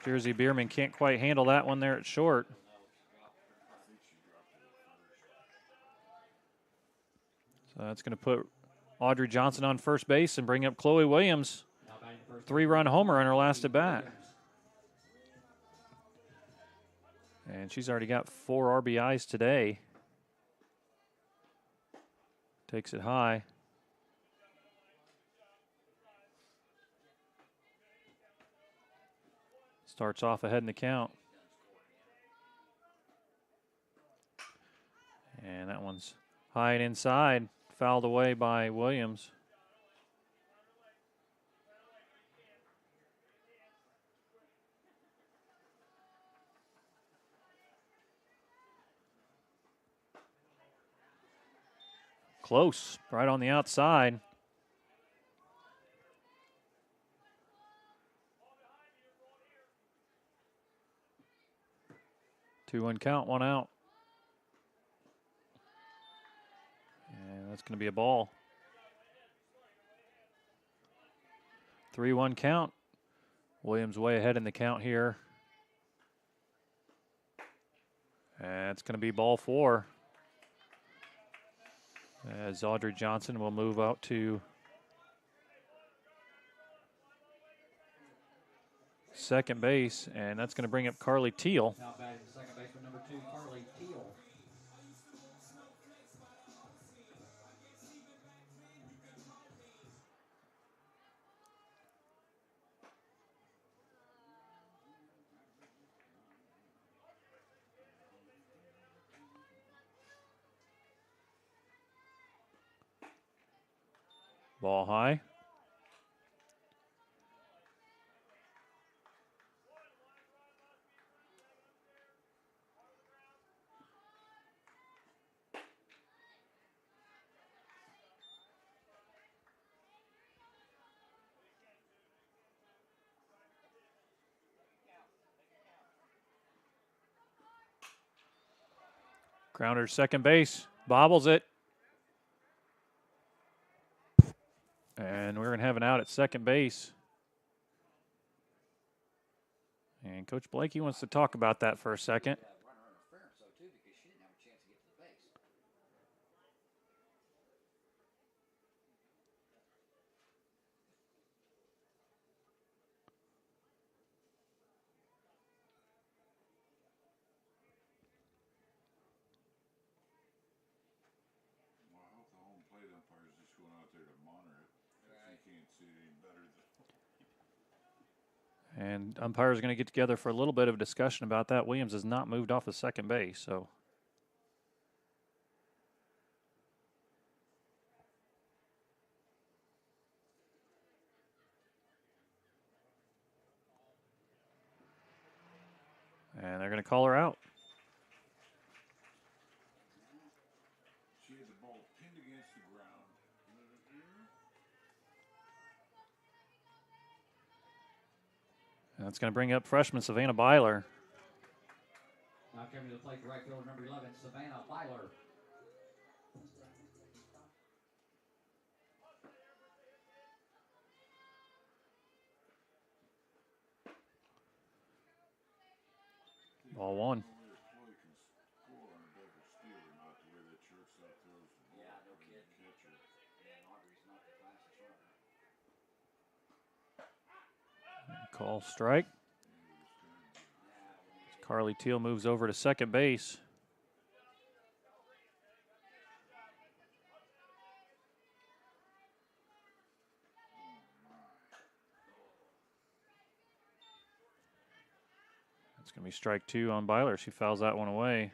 Jersey Bierman can't quite handle that one there at short. So that's going to put Audrey Johnson on first base and bring up Chloe Williams. 3-run homer in her last at bat. And she's already got 4 RBIs today. Takes it high. Starts off ahead in the count. And that one's high and inside. Fouled away by Williams. Close, right on the outside. Two-one count, 1 out. And that's going to be a ball. 3-1 count. Williams way ahead in the count here. And it's going to be ball 4. As Audrey Johnson will move out to second base, and that's going to bring up Carly Teal. Now batting second baseman number 2, Carly Teal. Ball high. Grounder second base, bobbles it. And we're going to have an out at second base. And Coach Blakey wants to talk about that for a second. Well, I hope the home plate umpires just going out there to monitor it. If you can't see it any better than. And umpires are going to get together for a little bit of a discussion about that. Williams has not moved off of second base, so. And they're going to call her out. She had the ball pinned against the ground. And that's going to bring up freshman Savannah Byler. Now coming to the plate, right fielder number 11, Savannah Byler. Ball 1. Call strike. Carly Teal moves over to second base. It's going to be strike 2 on Byler. She fouls that one away.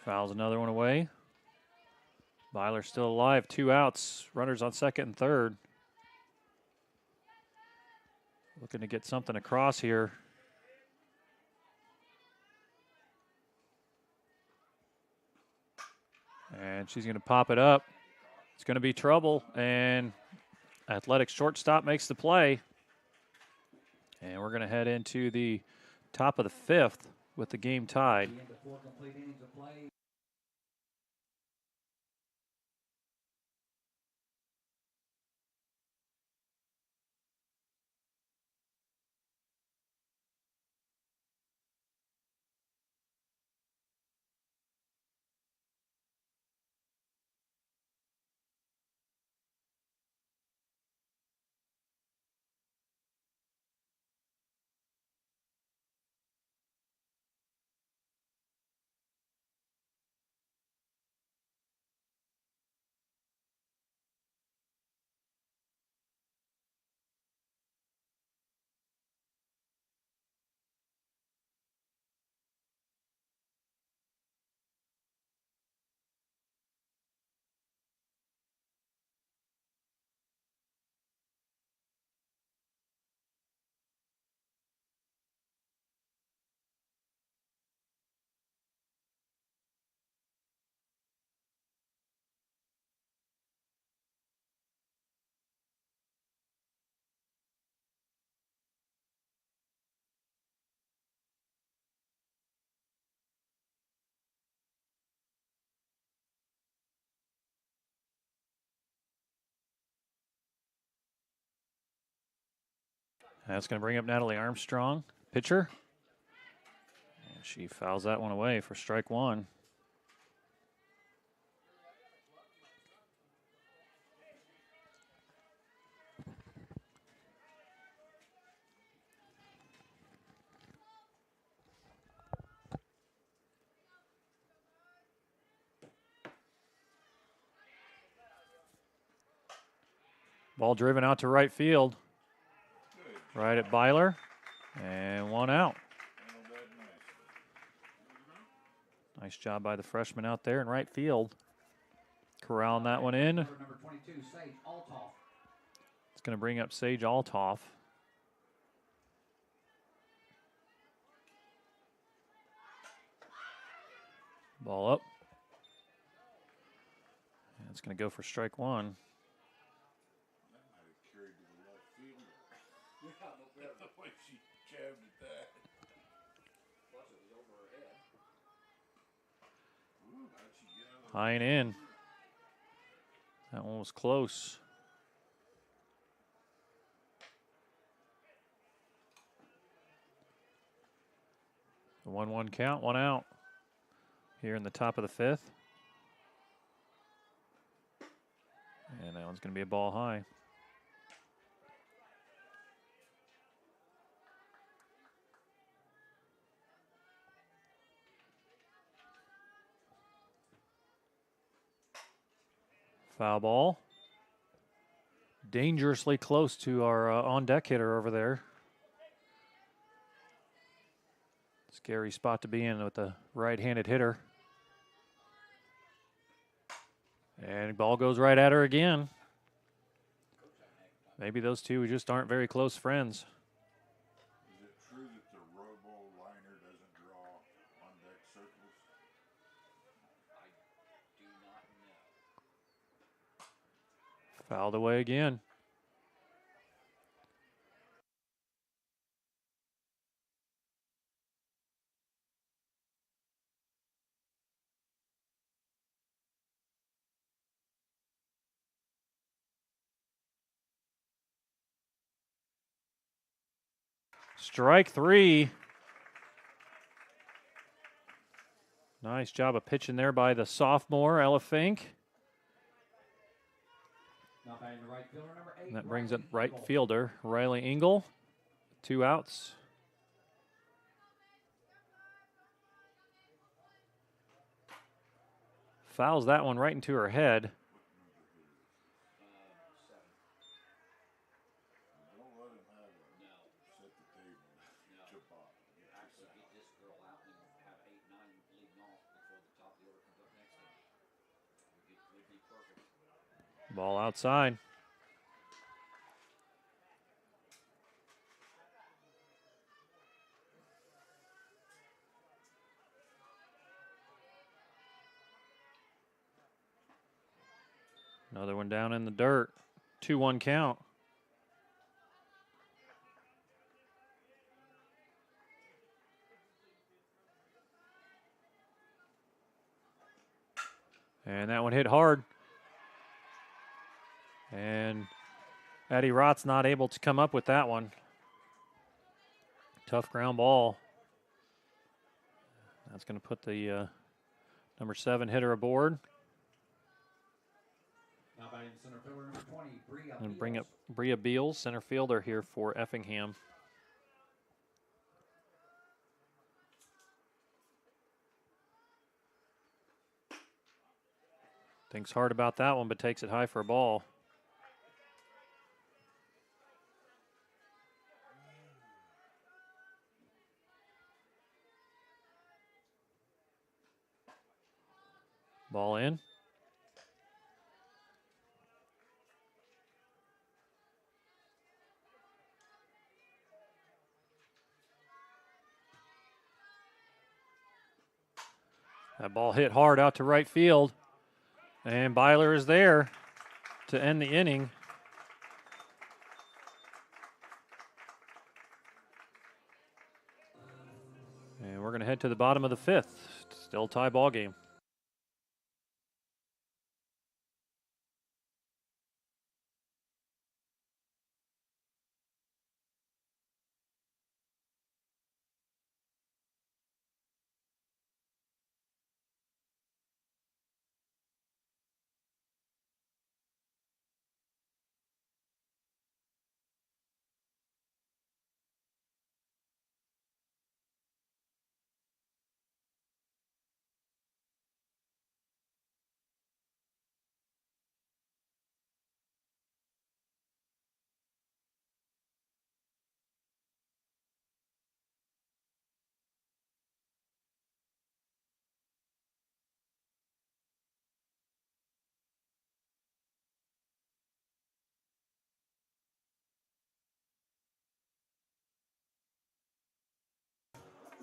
Fouls another one away. Byler still alive. 2 outs. Runners on second and third. Looking to get something across here. And she's going to pop it up. It's going to be trouble. And Athletics shortstop makes the play. And we're going to head into the top of the 5th with the game tied. That's going to bring up Natalie Armstrong, pitcher. And she fouls that one away for strike 1. Ball driven out to right field. Right at Byler. And 1 out. Nice job by the freshman out there in right field. Corralling that one in. It's going to bring up Sage Altoff. Ball up. And it's going to go for strike 1. High and in. That one was close. The 1-1 count, 1 out. Here in the top of the 5th. And that one's going to be a ball high. Foul ball. Dangerously close to our on-deck hitter over there. Scary spot to be in with the right-handed hitter. And ball goes right at her again. Maybe those two just aren't very close friends. Is it true that the robo liner doesn't draw on-deck circles? Fouled away again. Strike 3. Nice job of pitching there by the sophomore, Ella Fink. And that brings up right fielder, Riley Engel. 2 outs. fouls that one right into her head. Ball outside. Another one down in the dirt. 2-1 count. And that one hit hard. And Addie Rott's not able to come up with that one. Tough ground ball. That's going to put the number 7 hitter aboard. Now batting center fielder number 20, Bria And bring up Bria Beals, center fielder here for Effingham. Thinks hard about that one, but takes it high for a ball. Ball in. That ball hit hard out to right field. And Byler is there to end the inning. And we're going to head to the bottom of the 5th. Still tie ball game.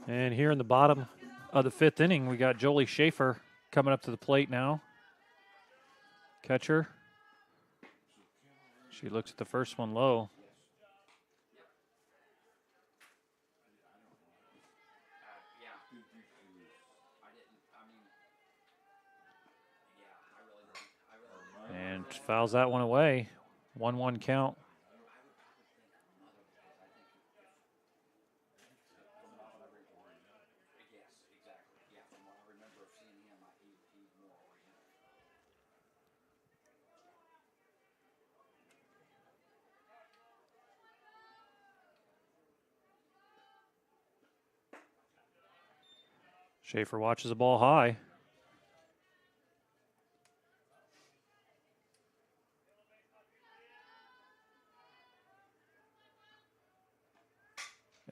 And here in the bottom of the 5th inning, we got Jolie Schaefer coming up to the plate now. Catcher. She looks at the first one low. And fouls that one away. 1-1 count. Schaefer watches the ball high.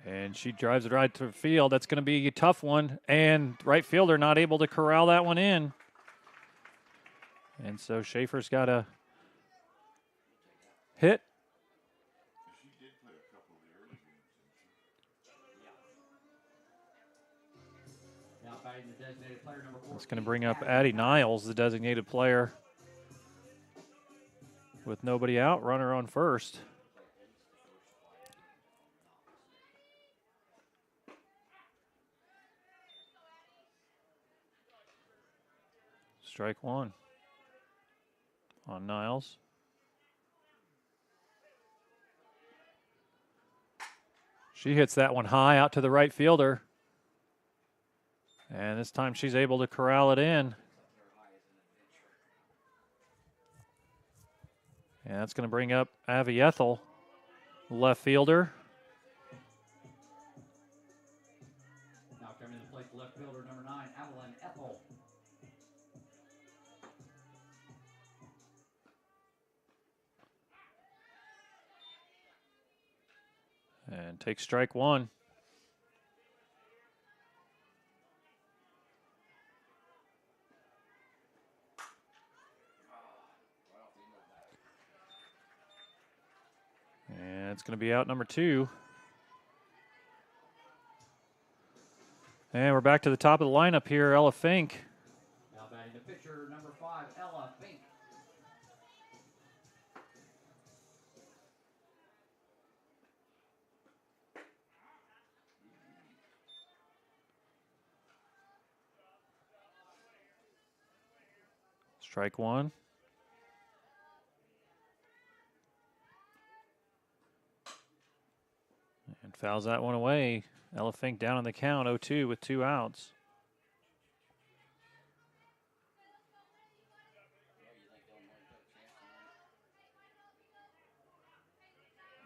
And she drives it right to the field. That's going to be a tough one. And right fielder not able to corral that one in. And so Schaefer's got a hit. It's going to bring up Addie Niles, the designated player. With nobody out, runner on first. Strike one on Niles. She hits that one high out to the right fielder. And this time she's able to corral it in. And that's going to bring up Avi Ethel, left fielder. Now coming to the plate, left fielder number 9, Evelyn Ethel. And take strike one. And it's going to be out number 2. And we're back to the top of the lineup here, Ella Fink. Now batting the pitcher, number 5, Ella Fink. Strike one. And fouls that one away. Ella Fink down on the count, 0-2 with 2 outs.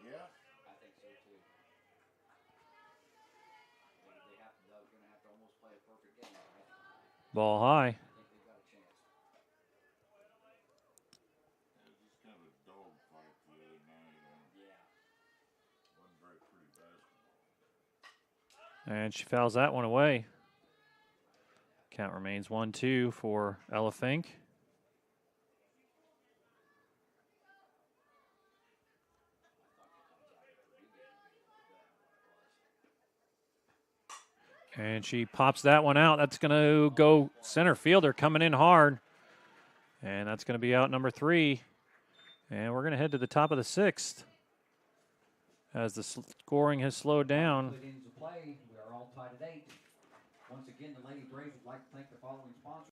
Yeah. I think so too. They're going to have to almost play a perfect game. Ball high. I think they've got a chance. It was just kind of a dog fight the other night. Yeah. Wasn't very pretty basketball. And she fouls that one away. Count remains 1-2 for Ella Fink. And she pops that one out. That's going to go center fielder coming in hard. And that's going to be out number 3. And we're going to head to the top of the 6th as the scoring has slowed down. Innings of play. We are all tied at 8. Once again, the Lady Braves would like to thank the following sponsors.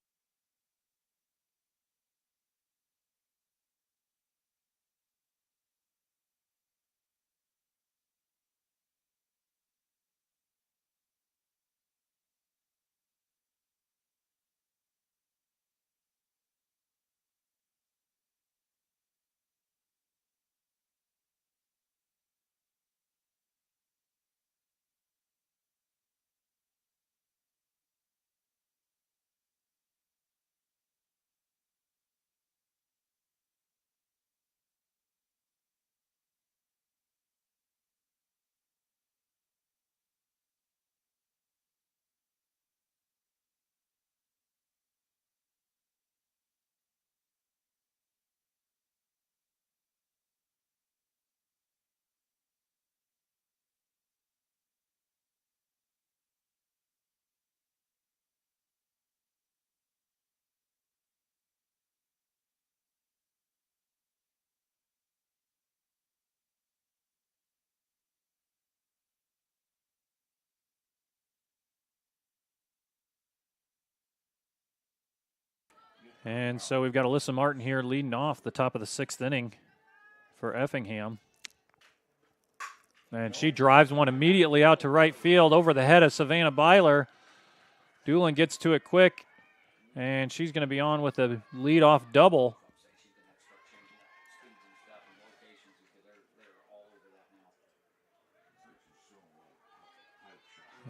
And so we've got Alyssa Martin here leading off the top of the 6th inning for Effingham. And she drives one immediately out to right field over the head of Savannah Byler. Doolin gets to it quick, and she's going to be on with a leadoff double.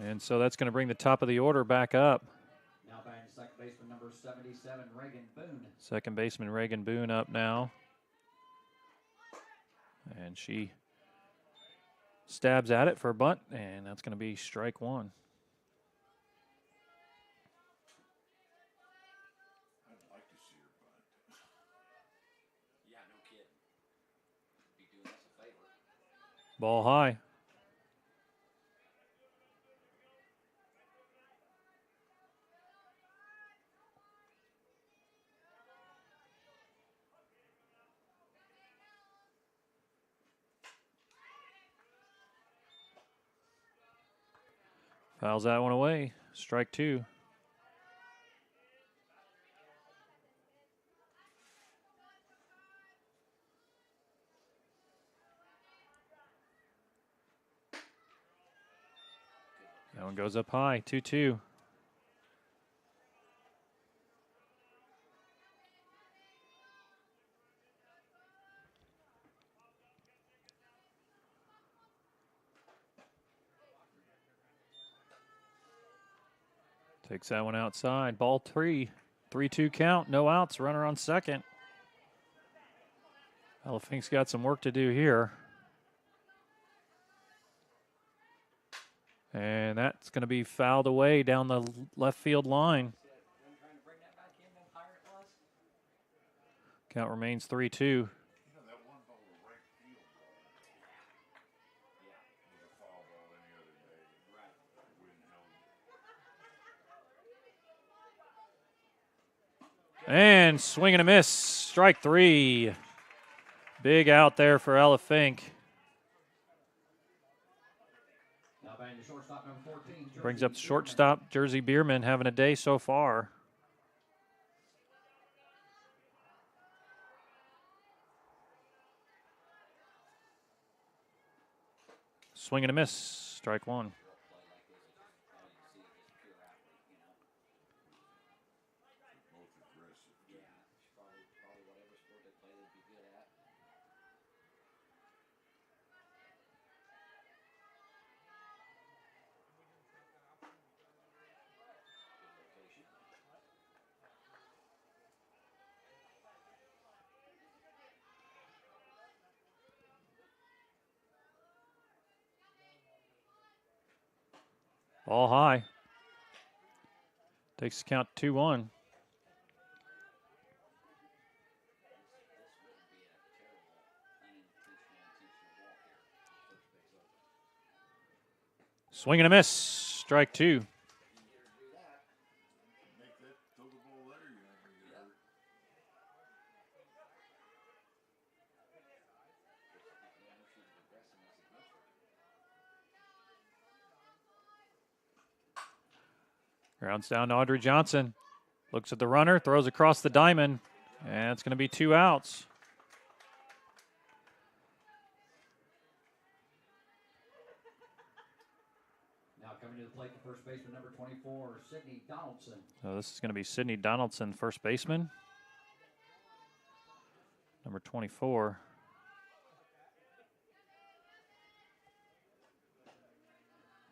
And so that's going to bring the top of the order back up. Now batting second baseman number 77, Reagan Boone. Second baseman Reagan Boone up now. And she stabs at it for a bunt, and that's going to be strike one. I'd like to see her bunt. Yeah, no kidding. Be doing us a favor. Ball high. Fouls that one away. Strike two. That one goes up high. 2-2. Takes that one outside. Ball three. 3-2 count. No outs. Runner on second. Ella Fink's got some work to do here. And that's going to be fouled away down the left field line. Count remains 3-2. And swing and a miss. Strike 3. Big out there for Ella Fink. Brings up the shortstop, Jersey Bierman, having a day so far. Swing and a miss. Strike 1. Ball high. Takes the count 2-1. Swing and a miss. Strike 2. Grounds down to Audrey Johnson. Looks at the runner, throws across the diamond, and it's going to be 2 outs. Now coming to the plate, the first baseman, number 24, Sydney Donaldson. So this is going to be Sydney Donaldson, first baseman. Number 24.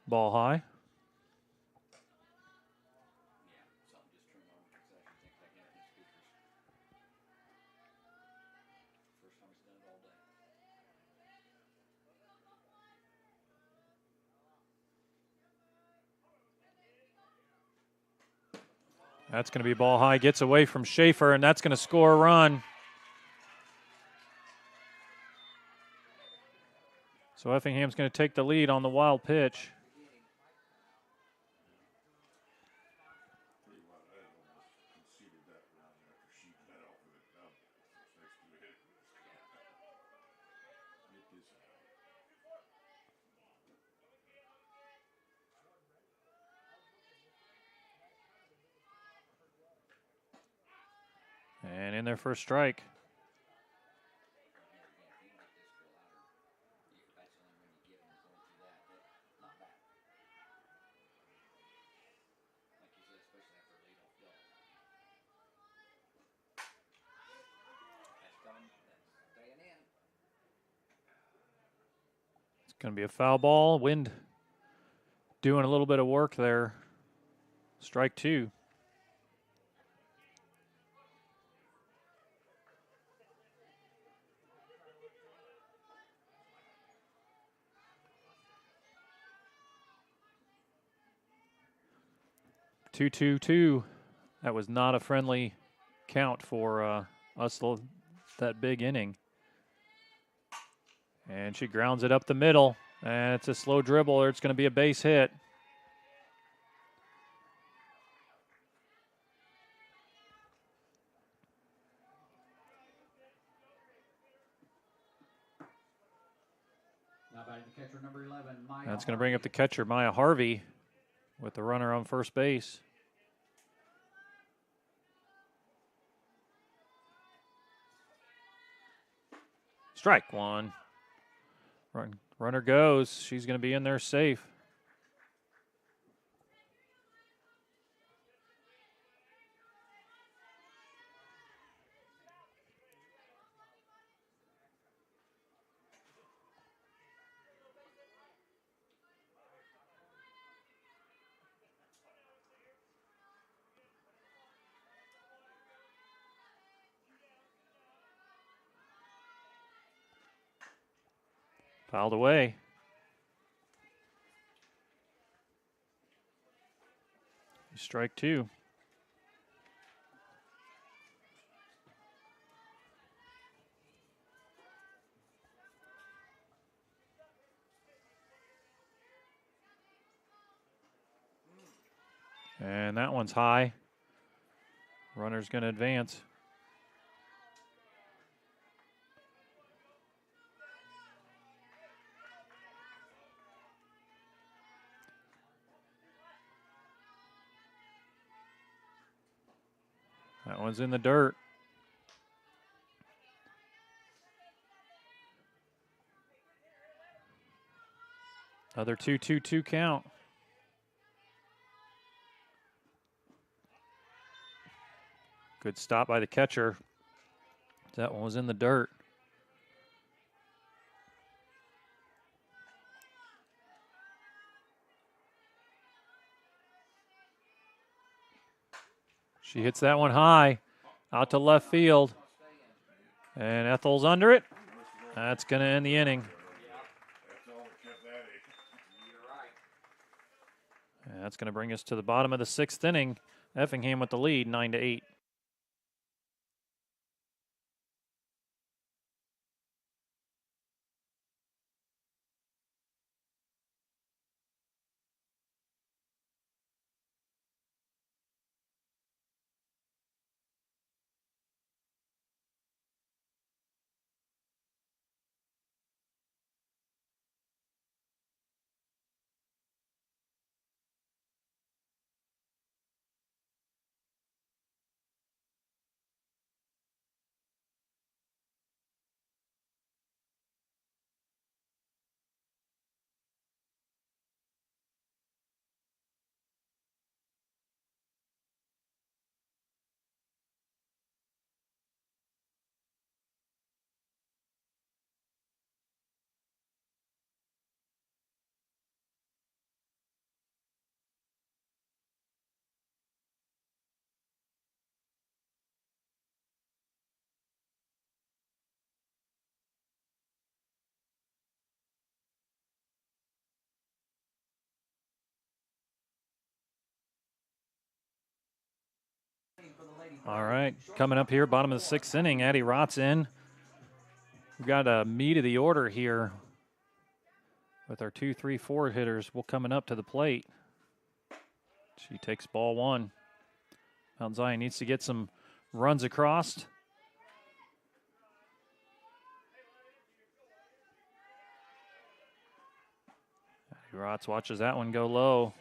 Ball high. That's going to be ball high, gets away from Schaefer, and that's going to score a run. So Effingham's going to take the lead on the wild pitch. And in their first strike. It's going to be a foul ball. Wind doing a little bit of work there. Strike 2. Two. That was not a friendly count for us that big inning. And she grounds it up the middle. And it's a slow dribble, or it's going to be a base hit. Now batting the catcher, number 11, Maya. That's going to bring up the catcher, Maya Harvey, with the runner on first base. Strike 1. Runner goes. She's going to be in there safe. Fouled away. Strike two. And that one's high. Runner's going to advance. That one's in the dirt. Another 2-2-2 count. Good stop by the catcher. That one was in the dirt. She hits that one high, out to left field. And Ethel's under it. That's going to end the inning. And that's going to bring us to the bottom of the 6th inning. Effingham with the lead, 9-8. All right, coming up here, bottom of the 6th inning, Addie Rott's in. We've got a meat of the order here with our 2, 3, 4 hitters. We're coming up to the plate. She takes ball one. Mount Zion needs to get some runs across. Addie Rotz watches that one go low.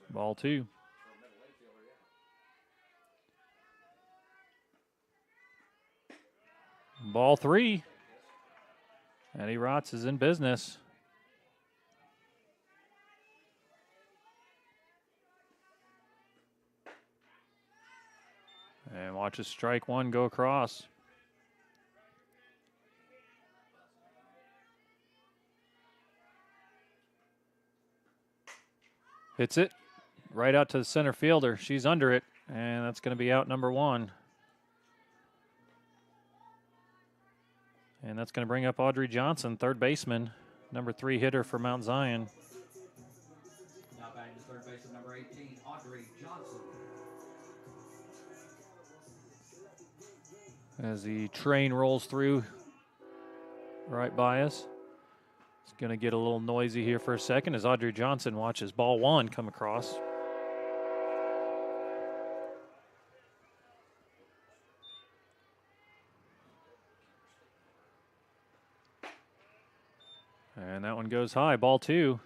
Ball two. Ball three. Addie Rotz is in business. And watches strike one go across. Hits it right out to the center fielder. She's under it, and that's going to be out number one. And that's going to bring up Audrey Johnson, third baseman, number 3 hitter for Mount Zion. Now batting to third baseman, number 18, Audrey Johnson. As the train rolls through right by us. It's going to get a little noisy here for a second as Audrey Johnson watches ball one come across. And that one goes high, ball two.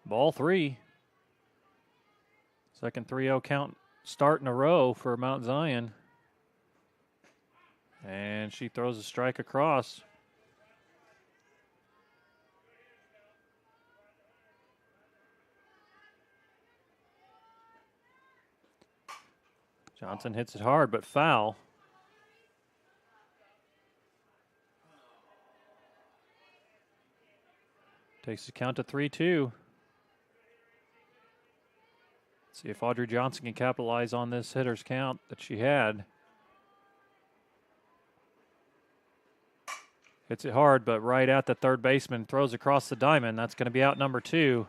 Ball three. Second 3-0 count start in a row for Mount Zion. And she throws a strike across. Johnson hits it hard, but foul. Takes the count to 3-2. See if Audrey Johnson can capitalize on this hitter's count that she had. Hits it hard, but right at the third baseman, throws across the diamond. That's going to be out number 2.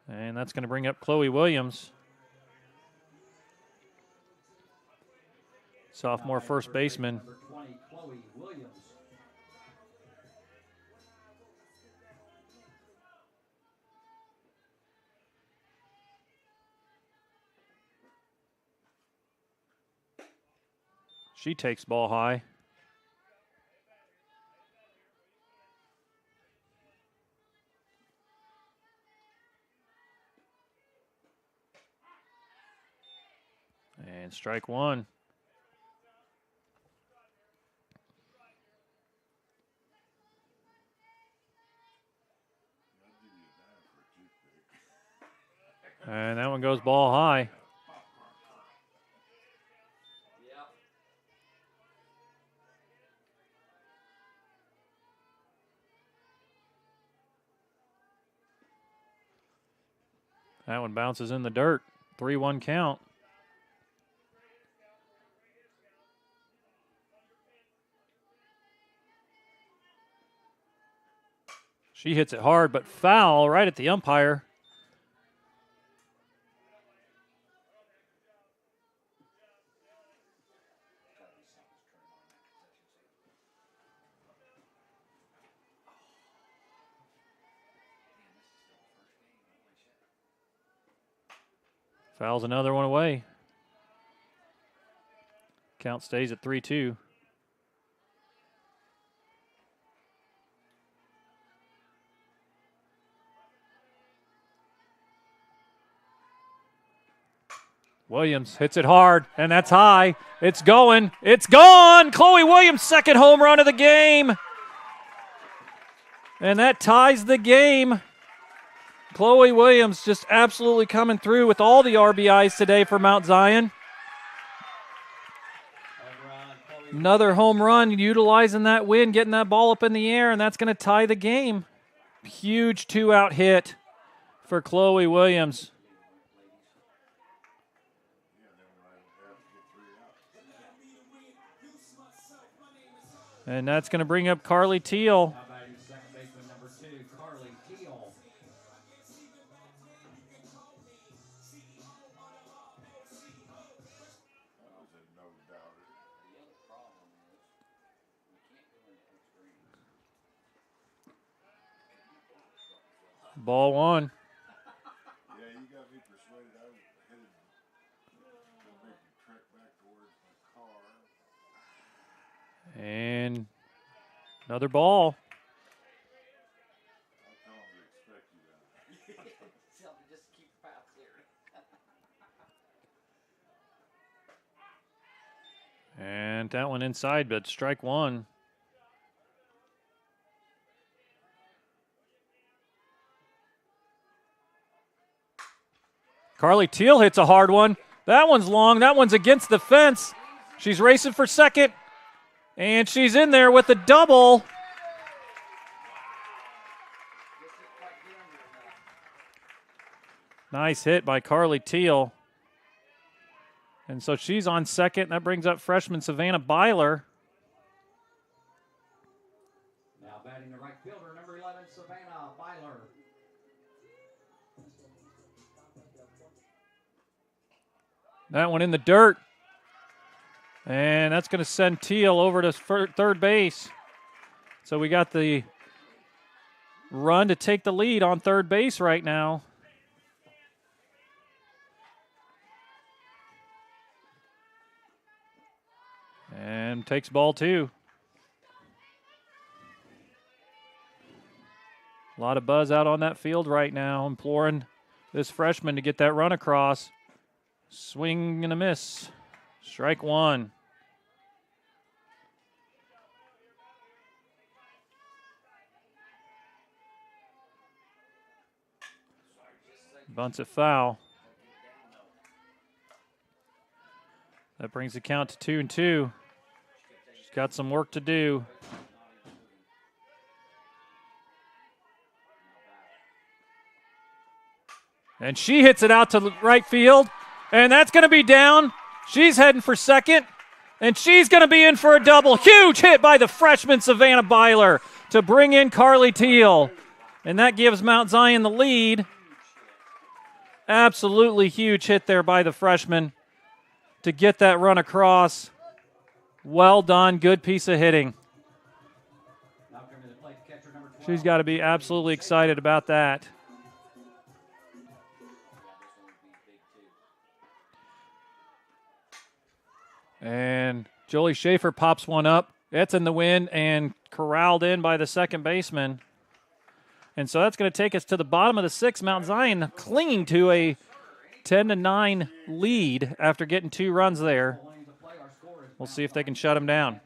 And that's going to bring up Chloe Williams. Sophomore first baseman. Number 20, Chloe Williams. She takes ball high. And strike 1. And that one goes ball high. That one bounces in the dirt. 3-1 count. She hits it hard, but foul right at the umpire. Fouls another one away. Count stays at 3-2. Williams hits it hard, and that's high. It's going. It's gone. Chloe Williams' second home run of the game. And that ties the game. Chloe Williams just absolutely coming through with all the RBIs today for Mount Zion. Another home run, utilizing that win, getting that ball up in the air, and that's going to tie the game. Huge 2-out hit for Chloe Williams. And that's going to bring up Carly Teal. Ball 1. Yeah, you got me persuaded. I was headed to make a trek back towards my car. And another ball. I'll tell them to expect you to. Tell them just keep the path clear. And that one inside, but strike 1. Carly Teal hits a hard one. That one's long. That one's against the fence. She's racing for second. And she's in there with a double. Nice hit by Carly Teal. And so she's on second. That brings up freshman Savannah Byler. Now batting the right fielder, number 11, Savannah Byler. That one in the dirt. And that's going to send Teal over to third base. So we got the run to take the lead on third base right now. And takes ball 2. A lot of buzz out on that field right now, imploring this freshman to get that run across. Swing and a miss. Strike 1. Bunts it foul. That brings the count to 2-2. She's got some work to do. And she hits it out to the right field, and that's going to be down. She's heading for second, and she's going to be in for a double. Huge hit by the freshman Savannah Byler to bring in Carly Teal, and that gives Mount Zion the lead. Absolutely huge hit there by the freshman to get that run across. Well done. Good piece of hitting. She's got to be absolutely excited about that. And Jolie Schaefer pops one up. It's in the wind and corralled in by the second baseman. And so that's going to take us to the bottom of the sixth. Mount Zion clinging to a 10-9 lead after getting 2 runs there. We'll see if they can shut them down.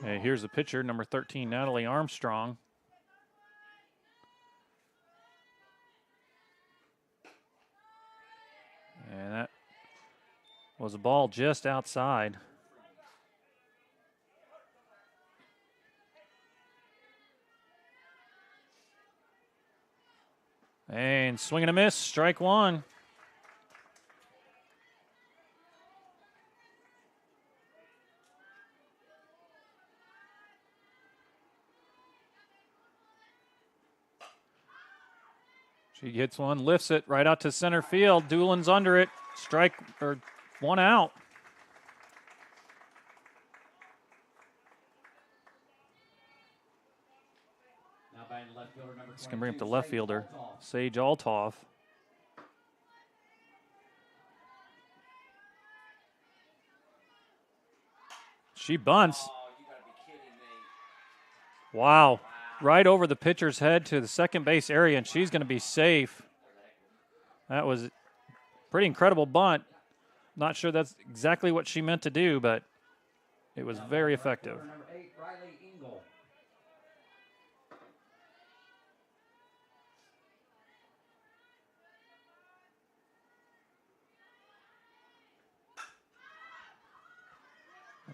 Okay, here's the pitcher, number 13, Natalie Armstrong. And that was a ball just outside. And swing and a miss, strike one. She hits one, lifts it right out to center field. Doolin's under it. Strike, or 1 out. It's going to bring up the left fielder, Sage Altoff. She bunts. Wow. Right over the pitcher's head to the second base area, and she's going to be safe. That was a pretty incredible bunt. Not sure that's exactly what she meant to do, but it was very effective.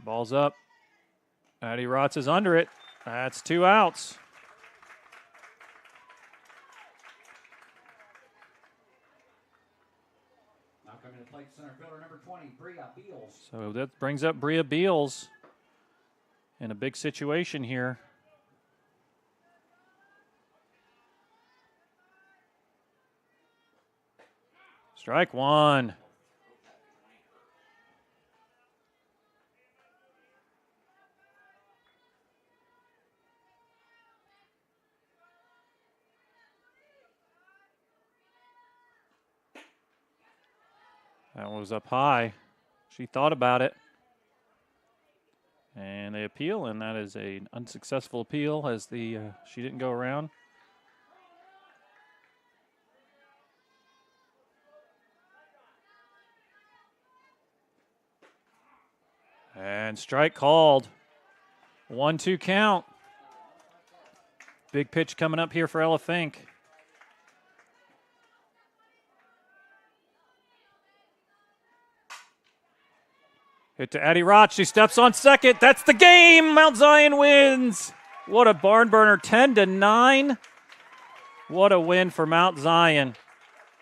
Ball's up. Addie Rotz is under it. That's 2 outs. Now coming to plate center fielder number 20, Bria Beals. So that brings up Bria Beals in a big situation here. Strike one. That one was up high. She thought about it. And they appeal, and that is an unsuccessful appeal as she didn't go around. And strike called. 1-2 count. Big pitch coming up here for Ella Fink. Hit to Addie Roch. She steps on second. That's the game. Mount Zion wins. What a barn burner. 10-9. What a win for Mount Zion.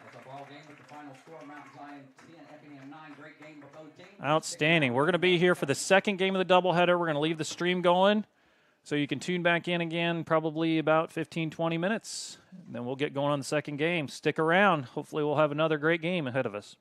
That's a ball game with the final score. Mount Zion 10, Effingham 9. Great game for both teams. Outstanding. We're going to be here for the second game of the doubleheader. We're going to leave the stream going so you can tune back in again probably about 15, 20 minutes. And then we'll get going on the second game. Stick around. Hopefully we'll have another great game ahead of us.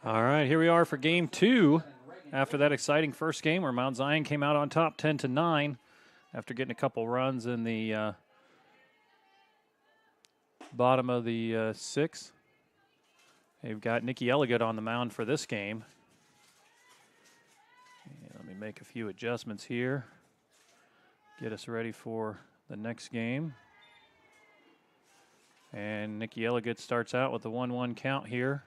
All right, here we are for game 2. After that exciting first game where Mount Zion came out on top 10-9 after getting a couple runs in the bottom of the 6th. They've got Nikki Elliott on the mound for this game. And let me make a few adjustments here. Get us ready for the next game. And Nikki Elliott starts out with the 1-1 count here.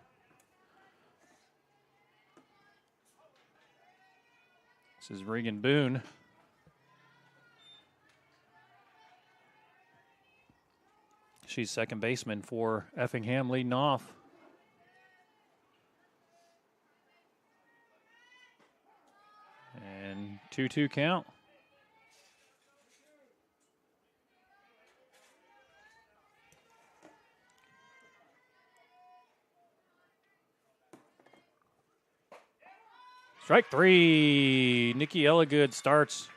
This is Regan Boone. She's second baseman for Effingham, leading off. And 2-2 count. Strike 3. Nikki Elligood starts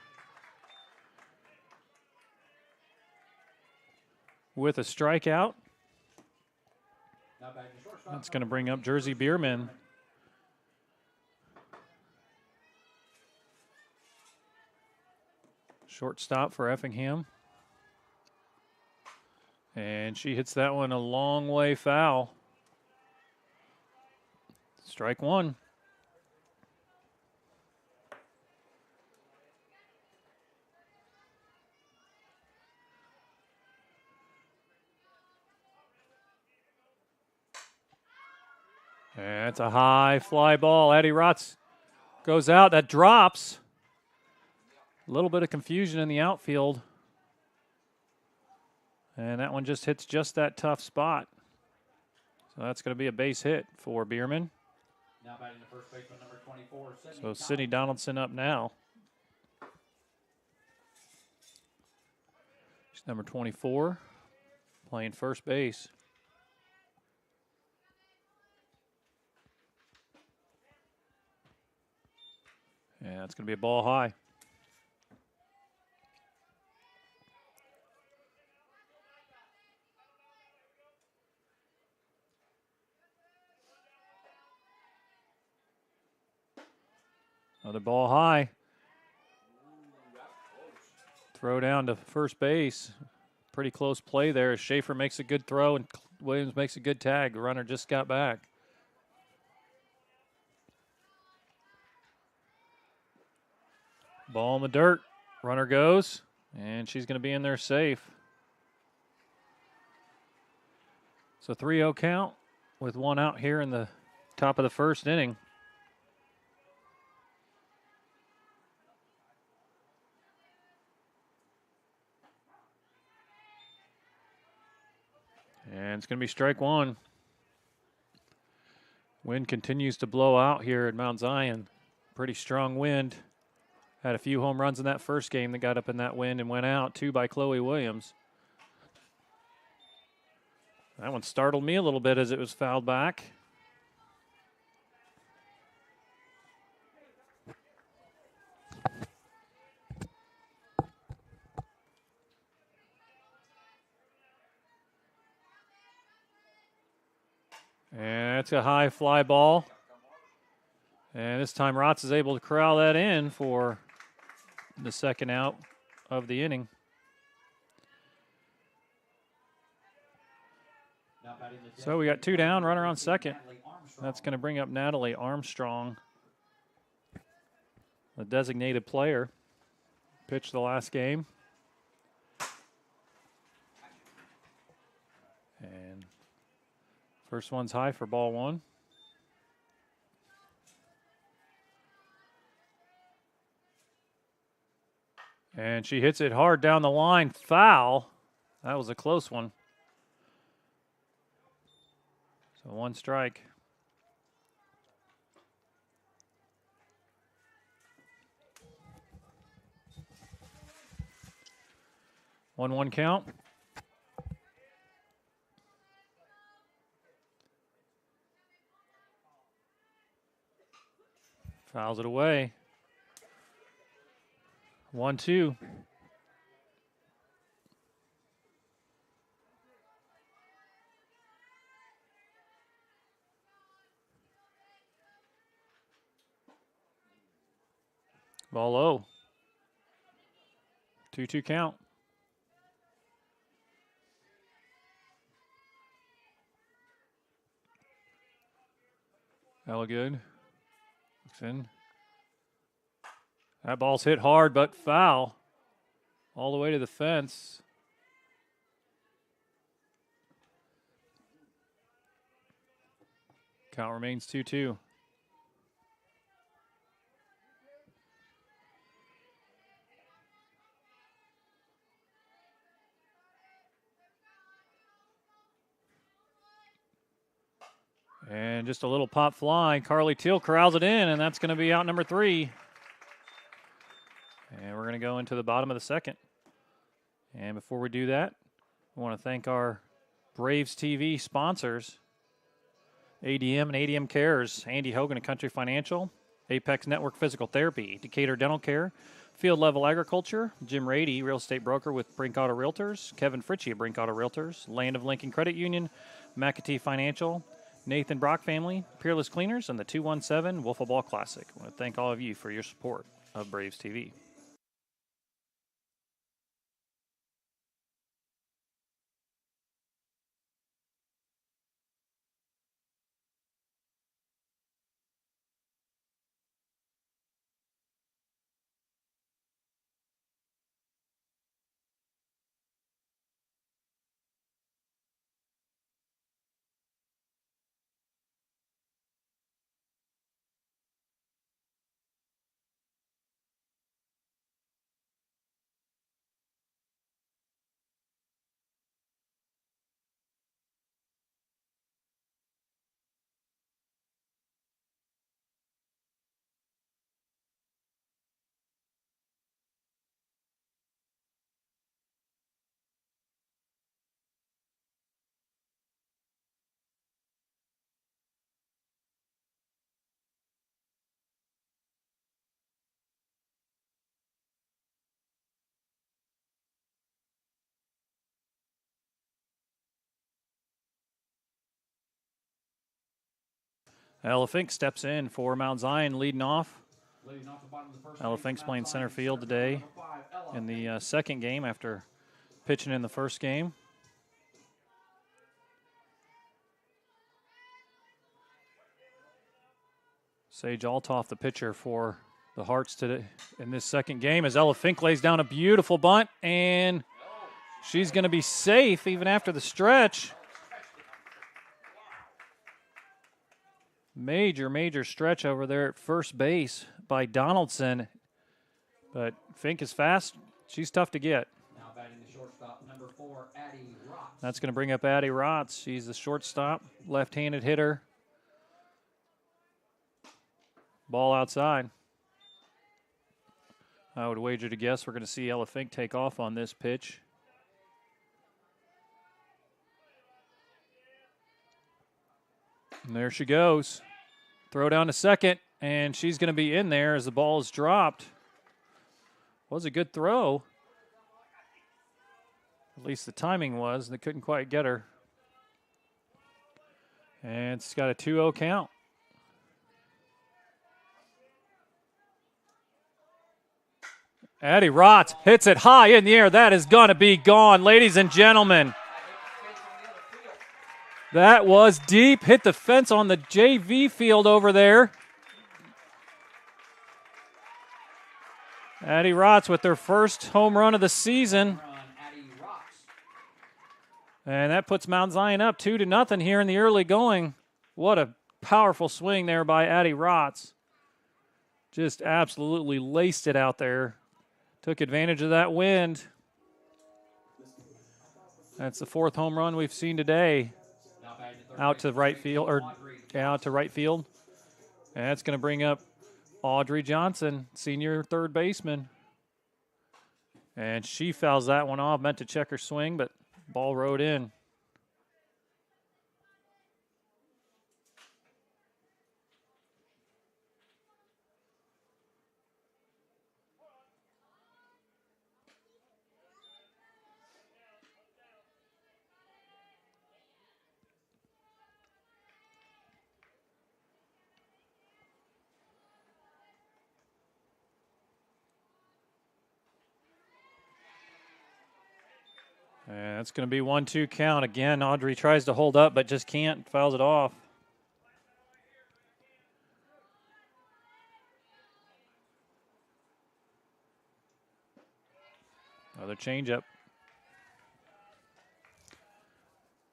with a strikeout. That's going to bring up Jersey Bierman. Shortstop for Effingham. And she hits that one a long way foul. Strike 1. And it's a high fly ball. Addie Rotz goes out. That drops. A little bit of confusion in the outfield. And that one just hits just that tough spot. So that's going to be a base hit for Bierman. Now batting the first baseman, number 24, So Sydney Donaldson up now. She's number 24, playing first base. Yeah, it's going to be a ball high. Another ball high. Throw down to first base. Pretty close play there. Schaefer makes a good throw and Williams makes a good tag. The runner just got back. Ball in the dirt. Runner goes, and she's going to be in there safe. So 3-0 count with one out here in the top of the first inning. And it's going to be strike 1. Wind continues to blow out here at Mount Zion. Pretty strong wind. Had a few home runs in that first game that got up in that wind and went out, 2 by Chloe Williams. That one startled me a little bit as it was fouled back. And it's a high fly ball. And this time Rotz is able to corral that in for the second out of the inning. So we got 2 down, runner on second. That's going to bring up Natalie Armstrong, the designated player. Pitched the last game. And first one's high for ball 1. And she hits it hard down the line. Foul. That was a close one. So 1 strike. One count. Fouls it away. 1-2. Ball low. 2-2 count. Elligood looks in. That ball's hit hard, but foul. All the way to the fence. Count remains 2-2. And just a little pop fly. Carly Teal corrals it in, and that's going to be out number 3. And we're going to go into the bottom of the second. And before we do that, I want to thank our Braves TV sponsors, ADM and ADMCares, Andy Hogan of Country Financial, Apex Network Physical Therapy, Decatur Dental Care, Field Level Agriculture, Jim Rade, Real Estate Broker with Brinkoetter Realtors, Kevin Fritzsche of Brinkoetter Realtors, Land of Lincoln Credit Union, McAtee Financial, Nathan Brock Family, Peerless Cleaners, and the 217 Wiffleball Classic. I want to thank all of you for your support of Braves TV. Ella Fink steps in for Mount Zion, leading off. Ella Fink's playing center field today in the second game after pitching in the first game. Sage Altoff, the pitcher for the Hearts today in this second game, as Ella Fink lays down a beautiful bunt, and she's going to be safe even after the stretch. Major stretch over there at first base by Donaldson. But Fink is fast. She's tough to get. Now batting the shortstop, number 4, Addie Rotz. That's going to bring up Addie Rotz. She's the shortstop, left-handed hitter. Ball outside. I would wager to guess we're going to see Ella Fink take off on this pitch. And there she goes. Throw down to second, and she's going to be in there as the ball is dropped. Was a good throw. At least the timing was. They couldn't quite get her. And it's got a 2-0 count. Addie Rotz hits it high in the air. That is going to be gone, ladies and gentlemen. That was deep. Hit the fence on the JV field over there. Addie Rotz with their first home run of the season. And that puts Mount Zion up 2-0 here in the early going. What a powerful swing there by Addie Rotz. Just absolutely laced it out there. Took advantage of that wind. That's the 4th home run we've seen today. Out to right field, out to right field. And that's going to bring up Audrey Johnson, senior third baseman. And she fouls that one off. Meant to check her swing, but ball rode in. And that's going to be 1-2 count. Again, Audrey tries to hold up, but just can't. Fouls it off. Another changeup.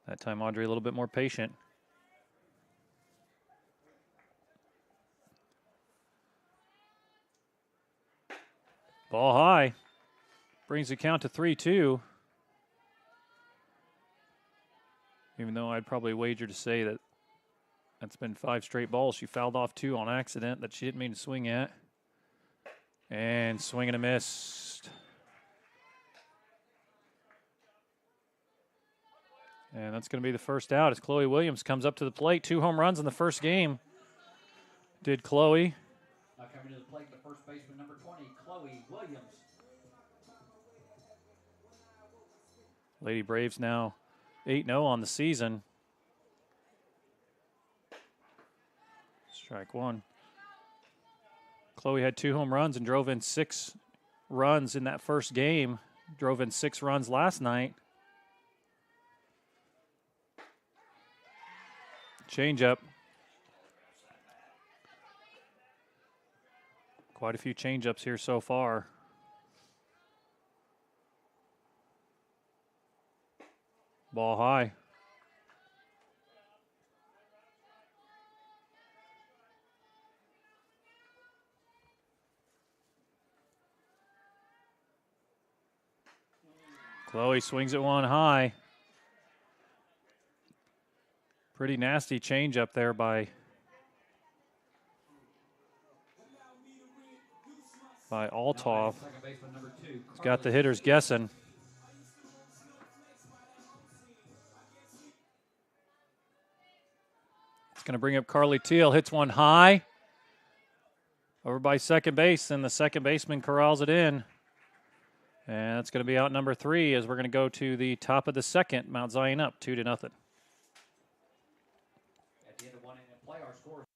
That time, Audrey a little bit more patient. Ball high. Brings the count to 3-2. Even though I'd probably wager to say that that's been 5 straight balls. She fouled off 2 on accident that she didn't mean to swing at. And swing and a miss. And that's going to be the first out as Chloe Williams comes up to the plate. 2 home runs in the first game. Did Chloe. Now coming to the plate, the first baseman, number 20, Chloe Williams. Lady Braves now 8-0 on the season. Strike one. Chloe had 2 home runs and drove in 6 runs in that first game. Drove in 6 runs last night. Changeup. Quite a few changeups here so far. Ball high. Chloe swings at one high. Pretty nasty change up there by Althoff. He's got the hitters guessing. It's going to bring up Carly Teal. Hits one high. Over by second base, and the second baseman corrals it in. And that's going to be out number 3 as we're going to go to the top of the second. Mount Zion up 2-0. At the end of 1 inning of play, our score.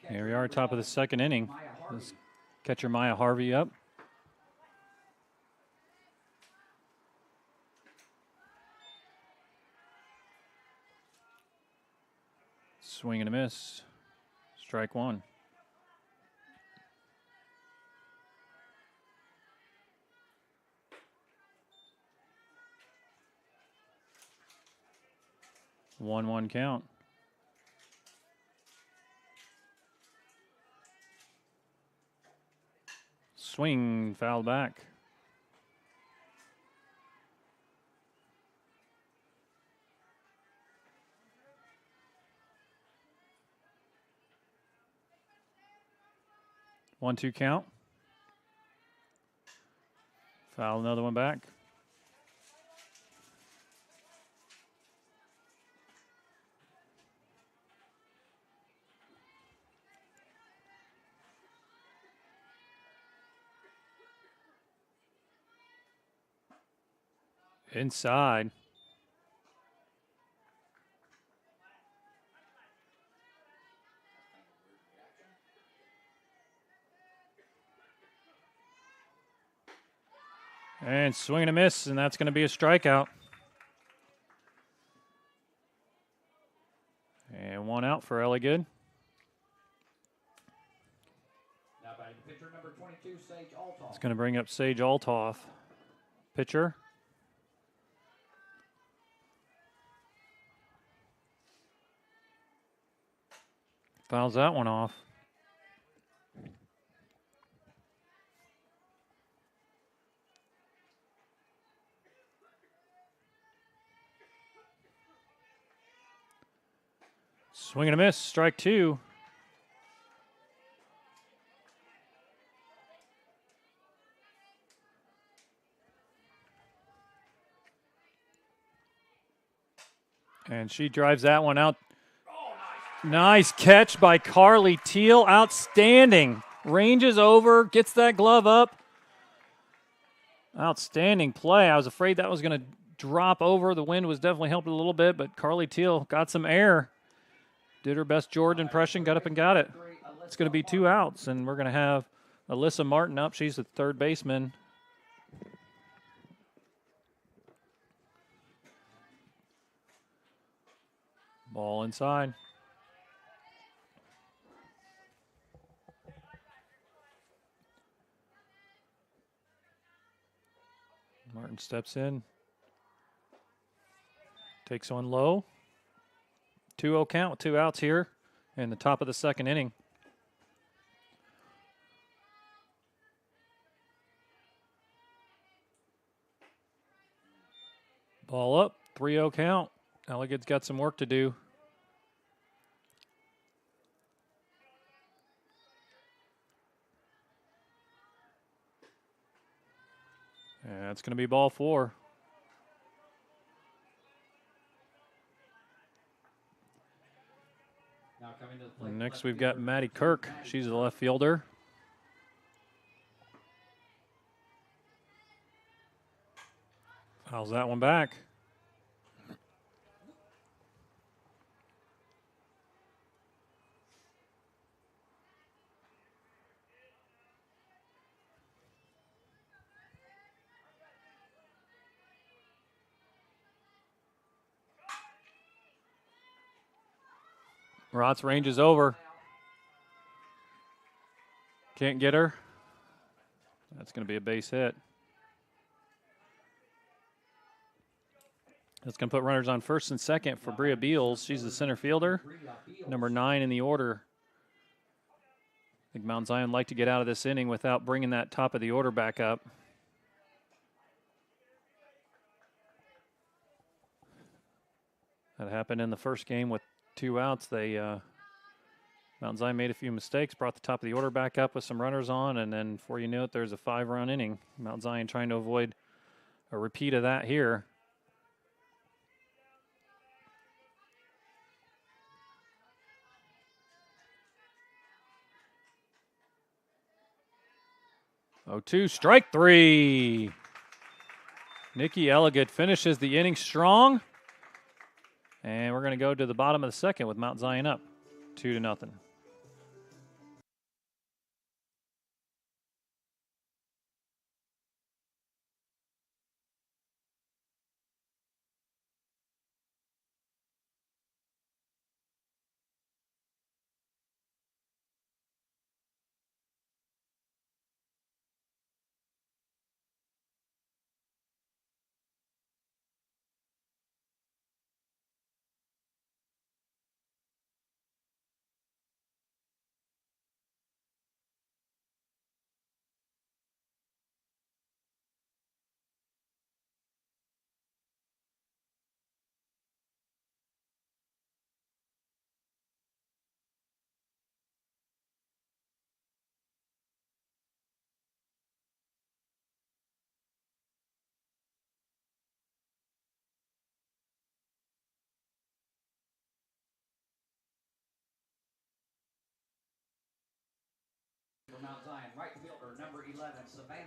Here we are, top of the second inning. Let's catcher Maya Harvey up. Swing and a miss. Strike one. 1-1 count. Swing, foul back. One-two count. Foul another one back. Inside. And swing and a miss, and that's going to be a strikeout. And one out for Ellie Good. It's going to bring up Sage Altoff. Pitcher. Fouls that one off. Swing and a miss, strike 2. And she drives that one out. Nice catch by Carly Teal. Outstanding. Ranges over, gets that glove up. Outstanding play. I was afraid that was going to drop over. The wind was definitely helping a little bit, but Carly Teal got some air. Did her best George impression, got up and got it. It's going to be 2 outs, and we're going to have Alyssa Martin up. She's the third baseman. Ball inside. Martin steps in. Takes one low. 2-0 count with 2 outs here in the top of the second inning. Ball up, 3-0 count. Elligott's got some work to do. And that's going to be ball 4. And next we've got Maddie Kirk. She's the left fielder. Fouls that one back. Rotz ranges over. Can't get her. That's going to be a base hit. That's going to put runners on first and second for Bria Beals. She's the center fielder, number 9 in the order. I think Mount Zion like to get out of this inning without bringing that top of the order back up. That happened in the first game with 2 outs. Mount Zion made a few mistakes, brought the top of the order back up with some runners on, and then before you knew it, there's a 5-run inning. Mount Zion trying to avoid a repeat of that here. Oh, 2, strike 3. Nikki Elligott finishes the inning strong. And we're going to go to the bottom of the second with Mount Zion up 2-0.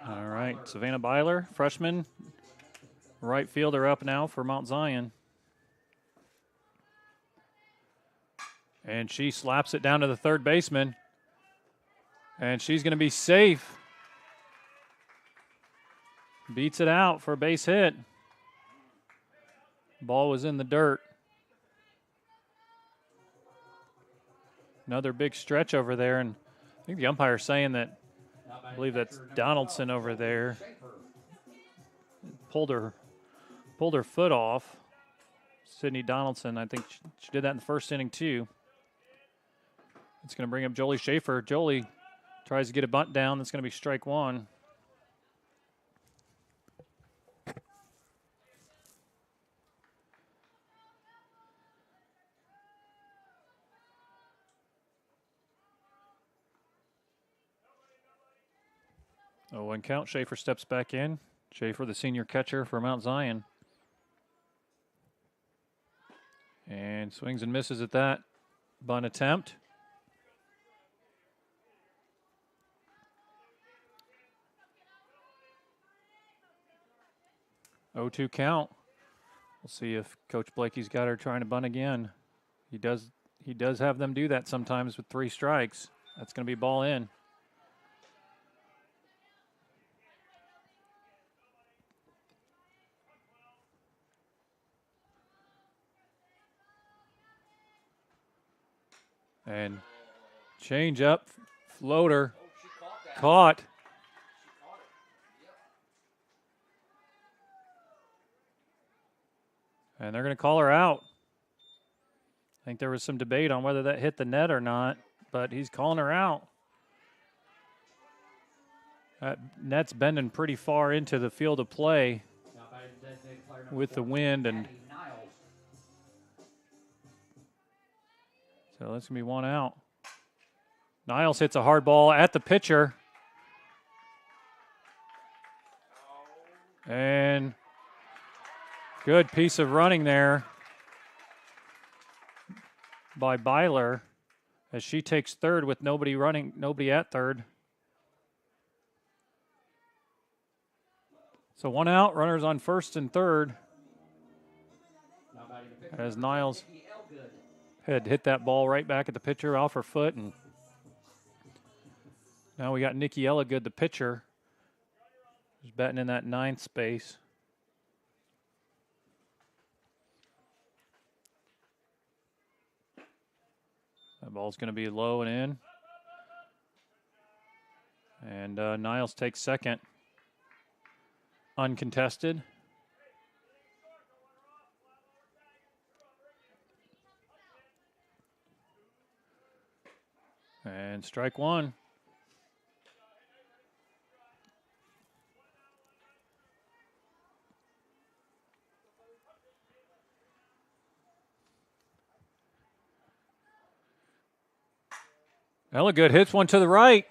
All right, Savannah Byler, freshman, right fielder up now for Mount Zion. And she slaps it down to the third baseman. And she's going to be safe. Beats it out for a base hit. Ball was in the dirt. Another big stretch over there, and I think the umpire's saying that I believe that's Donaldson over there. Pulled her foot off. Sydney Donaldson, I think she did that in the first inning too. It's going to bring up Jolie Schaefer. Jolie tries to get a bunt down. That's going to be strike one. Oh, 1 count. Schaefer steps back in. Schaefer, the senior catcher for Mount Zion. And swings and misses at that bunt attempt. 0-2 count. We'll see if Coach Blakey's got her trying to bunt again. He does have them do that sometimes with 3 strikes. That's going to be ball in. And change up, floater, caught. And they're going to call her out. I think there was some debate on whether that hit the net or not, but he's calling her out. That net's bending pretty far into the field of play with the wind, and so that's going to be 1 out. Niles hits a hard ball at the pitcher. And good piece of running there by Byler as she takes third with nobody at third. So 1 out, runners on first and third. As Niles had hit that ball right back at the pitcher off her foot, and now we got Nikki Elligood, the pitcher, who's batting in that 9th space. That ball's going to be low and in. And Niles takes second. Uncontested. And strike 1. Elligood hits one to the right.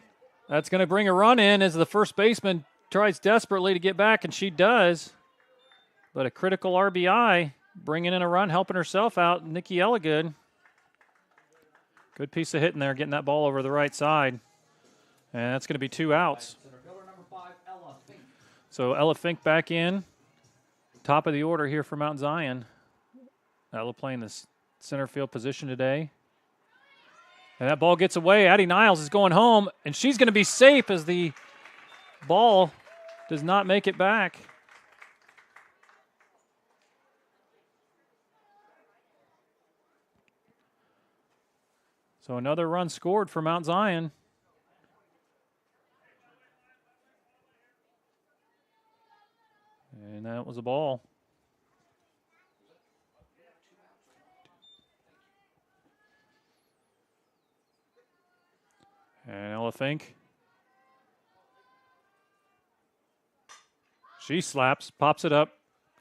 That's going to bring a run in as the first baseman tries desperately to get back, and she does. But a critical RBI, bringing in a run, helping herself out, Nikki Elligood. Good piece of hitting there, getting that ball over the right side. And that's going to be 2 outs. So Ella Fink back in. Top of the order here for Mount Zion. Ella playing this center field position today. And that ball gets away. Addie Niles is going home, and she's going to be safe as the ball does not make it back. So another run scored for Mount Zion. And that was a ball. And Ella Fink. She slaps, pops it up,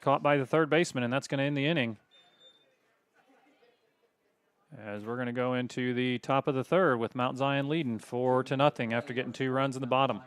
caught by the third baseman, and that's going to end the inning. As we're going to go into the top of the third with Mount Zion leading 4-0 after getting 2 runs in the bottom.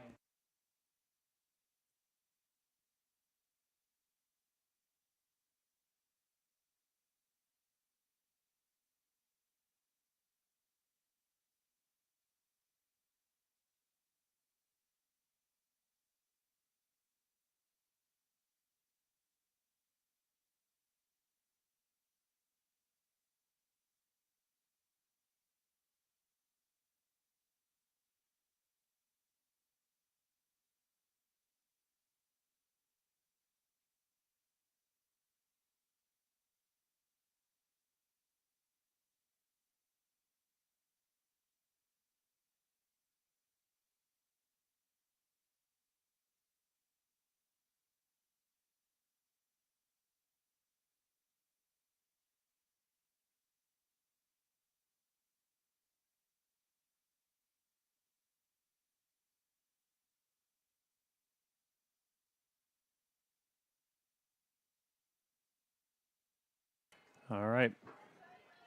All right.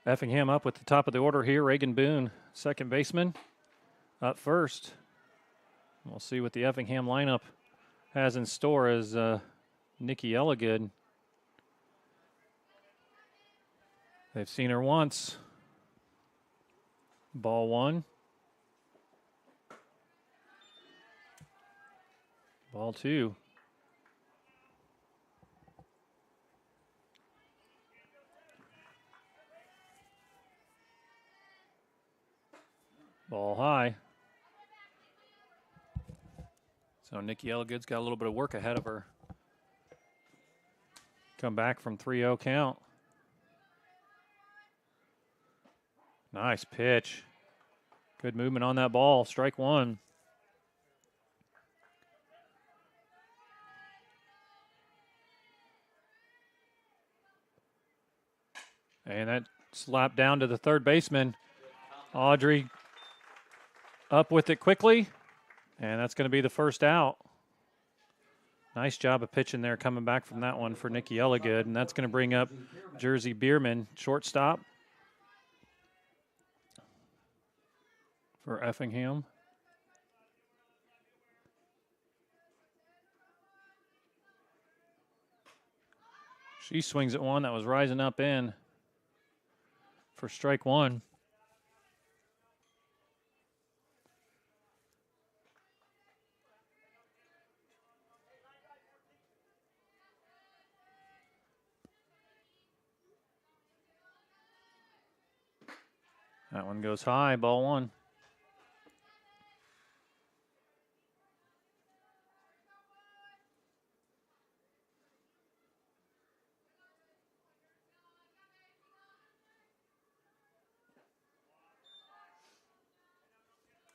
Effingham up with the top of the order here. Reagan Boone, second baseman, up first. We'll see what the Effingham lineup has in store as Nikki Elligood. They've seen her once. Ball one. Ball two. Ball high. So Nikki Elligood's got a little bit of work ahead of her. Come back from 3-0 count. Nice pitch. Good movement on that ball. Strike one. And that slapped down to the third baseman. Audrey up with it quickly. And that's going to be the first out. Nice job of pitching there, coming back from that one for Nikki Elligood. And that's going to bring up Jersey Bierman, shortstop for Effingham. She swings at one that was rising up in for strike one. That one goes high, ball one.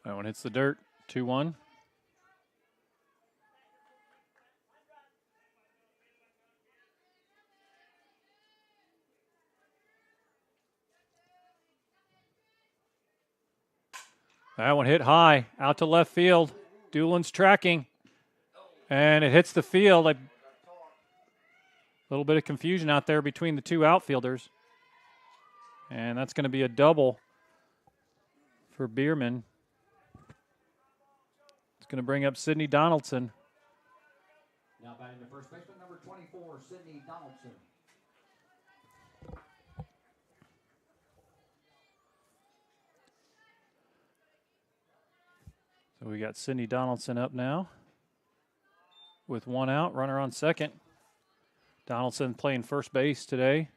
That one hits the dirt, 2-1. That one hit high, out to left field. Doolin's tracking, and it hits the field. A little bit of confusion out there between the two outfielders. And that's going to be a double for Bierman. It's going to bring up Sydney Donaldson. Now batting the first baseman, number 24, Sydney Donaldson. So we got Sydney Donaldson up now with one out, runner on second. Donaldson playing first base today.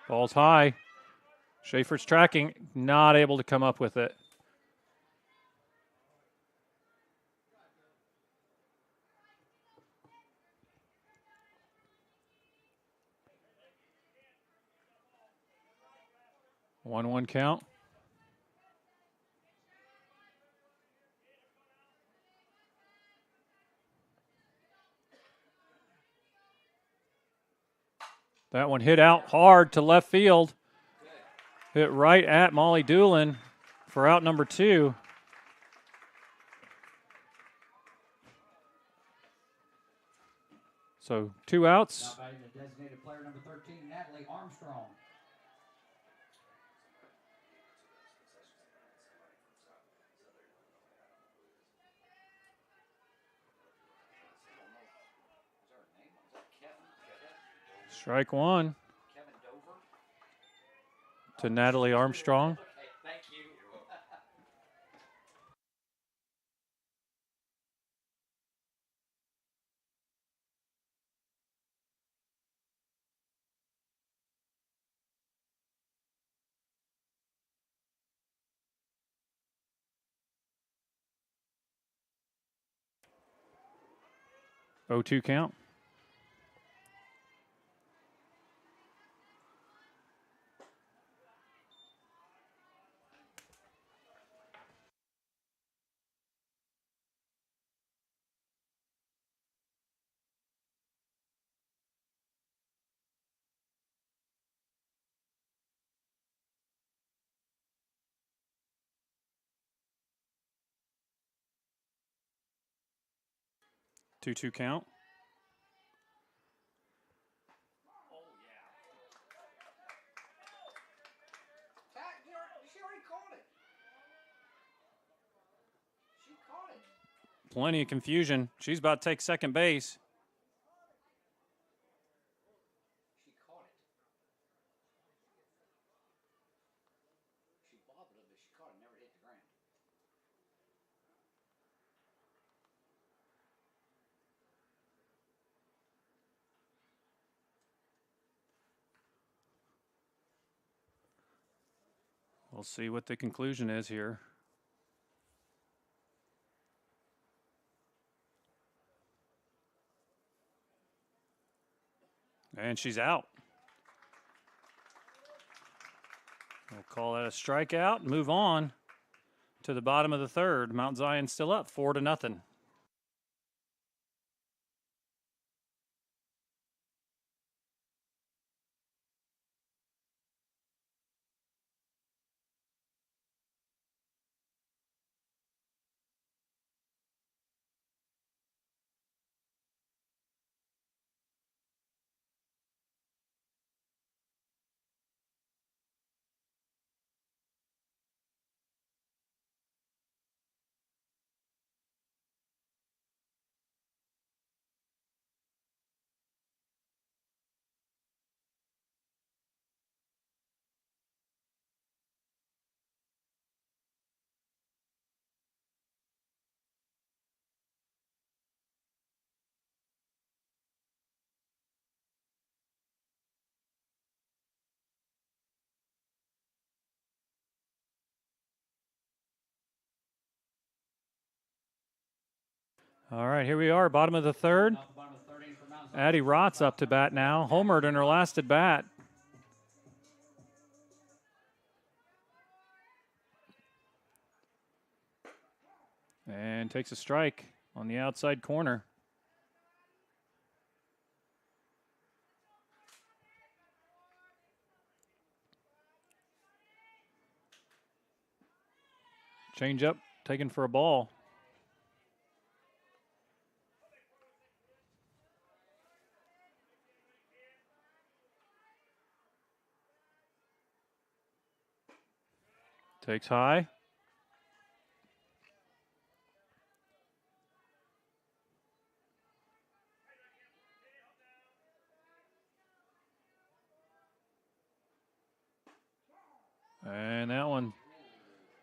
Ball's high. Schaefer's tracking, not able to come up with it. 1-1 count. That one hit out hard to left field. Hit right at Molly Doolin for out number 2. So 2 outs. Now batting the designated player, number 13, Natalie Armstrong. Strike one to Natalie Armstrong. Thank you. Oh, 2 count. 2-2 count. She already called it. She caught it. Plenty of confusion. She's about to take second base. She caught it. She bobbled it, but she caught it, never hit the ground. We'll see what the conclusion is here. And she's out. We'll call that a strikeout and move on to the bottom of the third. Mount Zion still up 4-0. All right, here we are, bottom of the third. Addie Rott's up to bat now. Homered in her last at bat. And takes a strike on the outside corner. Change up, taken for a ball. Takes high. And that one,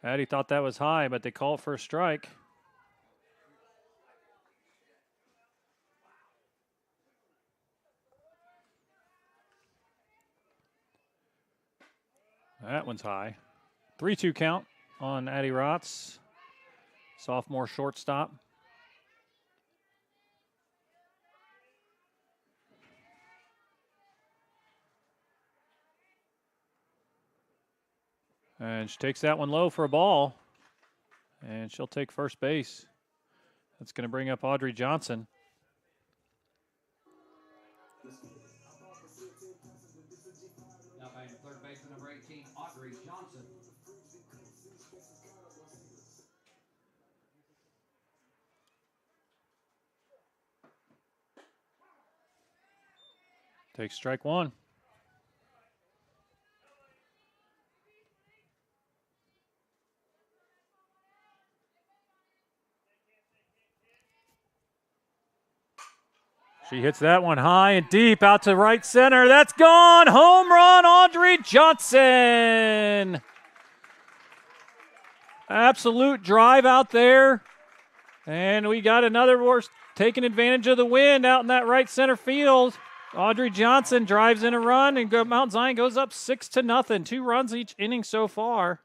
Addie thought that was high, but they call it for a strike. That one's high. 3-2 count on Addie Rotz, sophomore shortstop. And she takes that one low for a ball. And she'll take first base. That's going to bring up Audrey Johnson. Now batting third baseman number 18, Audrey Johnson. Takes strike one. She hits that one high and deep out to right center. That's gone. Home run, Audrey Johnson. Absolute drive out there. And we got another horse taking advantage of the wind out in that right center field. Audrey Johnson drives in a run, and Mount Zion goes up 6-0. 2 runs each inning so far.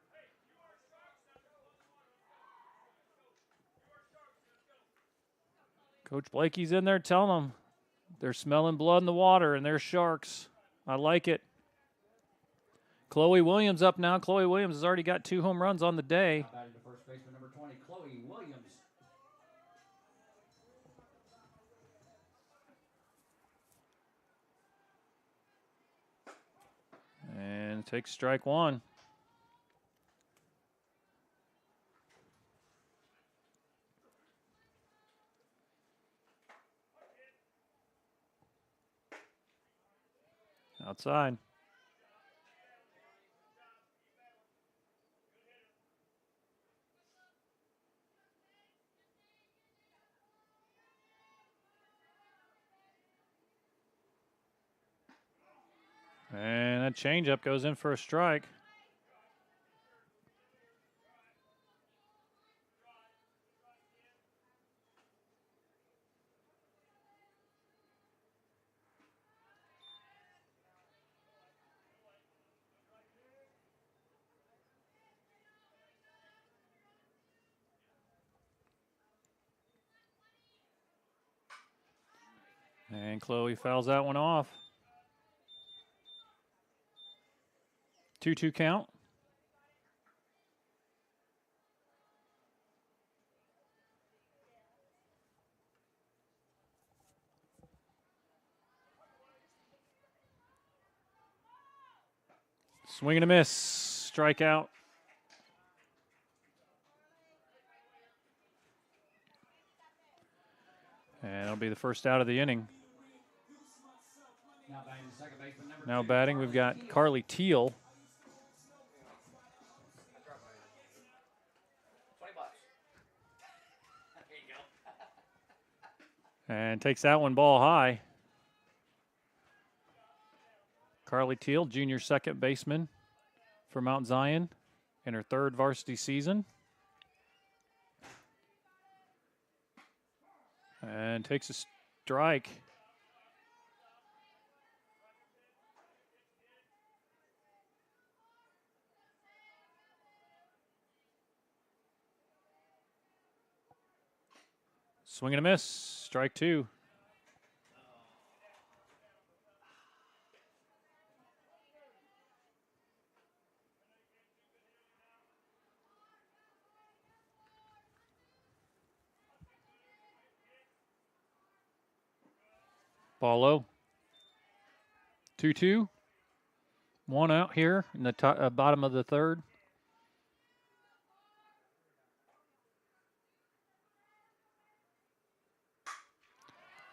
Coach Blakey's in there telling them they're smelling blood in the water, and they're sharks. I like it. Chloe Williams up now. Chloe Williams has already got 2 home runs on the day. Batting to first baseman number 20, Chloe Williams. And takes strike one. Outside. And that changeup goes in for a strike. And Chloe fouls that one off. 2-2 count. Swing and a miss. Strikeout. And it'll be the first out of the inning. Now batting, we've got Carly Teal. And takes that one ball high. Carly Teal, junior second baseman for Mount Zion in her third varsity season. And takes a strike. Swing and a miss. Strike two. Ball low. 2-2. One out here in the bottom of the third.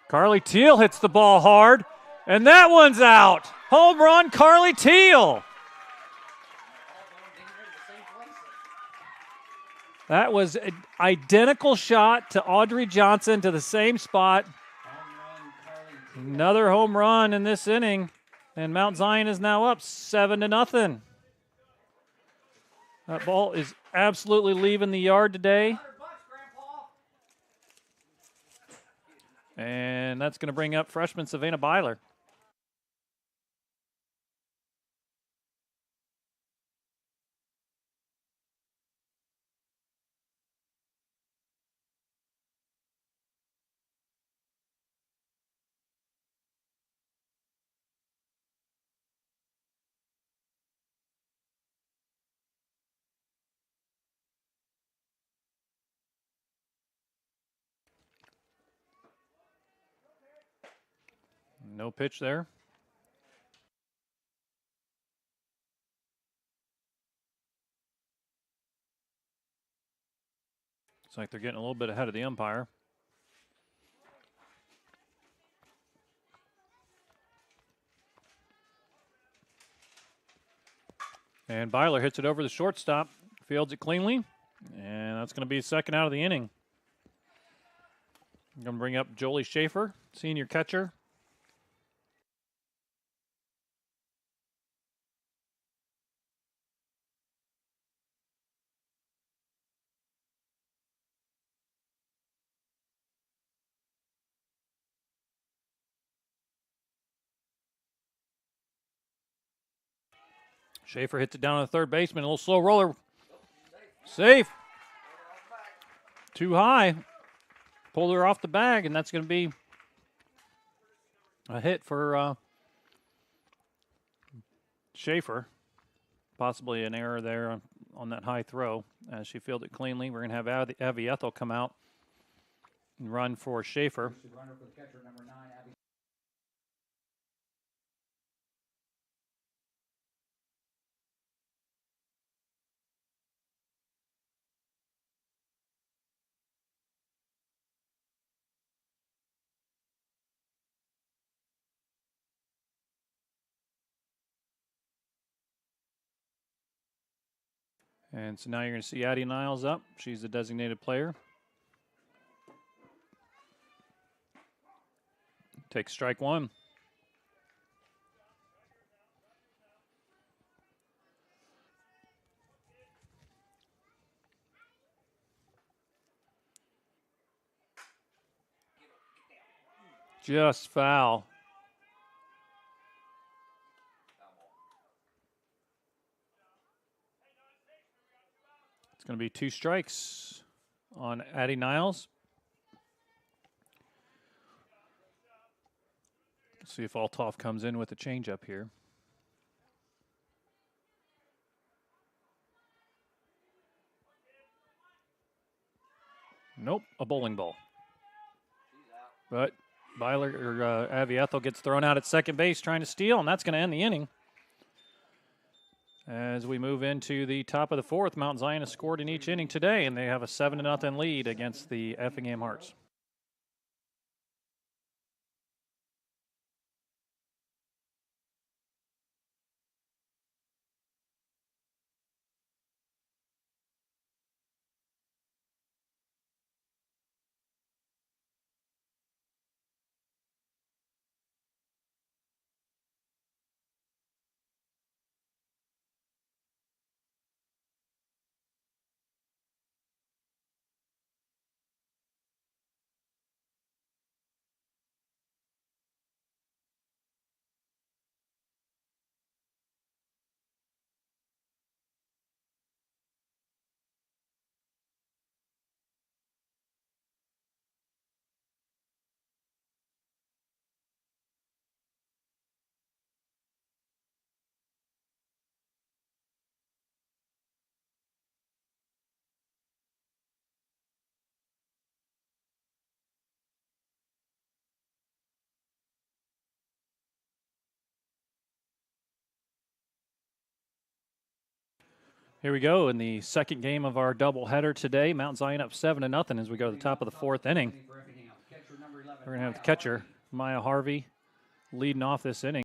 Carly Teal hits the ball hard, and that one's out. Home run, Carly Teal. That was an identical shot to Audrey Johnson to the same spot. Another home run in this inning, and Mount Zion is now up 7-0. That ball is absolutely leaving the yard today. And that's going to bring up freshman Savannah Byler. No pitch there. Looks like they're getting a little bit ahead of the umpire. And Byler hits it over the shortstop, fields it cleanly, and that's going to be second out of the inning. I'm going to bring up Jolie Schaefer, senior catcher. Schaefer hits it down to the third baseman. A little slow roller. Safe. Too high. Pulled her off the bag, and that's going to be a hit for Schaefer. Possibly an error there on that high throw as she fielded it cleanly. We're going to have Abby Ethel come out and run for Schaefer. And so now you're going to see Addie Niles up. She's the designated player. Takes strike one. Just foul. It's going to be 2 strikes on Addie Niles. Let's see if Althoff comes in with a changeup here. Nope, a bowling ball. But Avi Ethel gets thrown out at second base trying to steal, and that's going to end the inning. As we move into the top of the 4th, Mount Zion has scored in each inning today, and they have a 7-0 lead against the Effingham Hearts. Here we go in the second game of our doubleheader today. Mount Zion up 7-0 as we go to the top of the 4th inning. We're going to have the catcher, Maya Harvey, leading off this inning.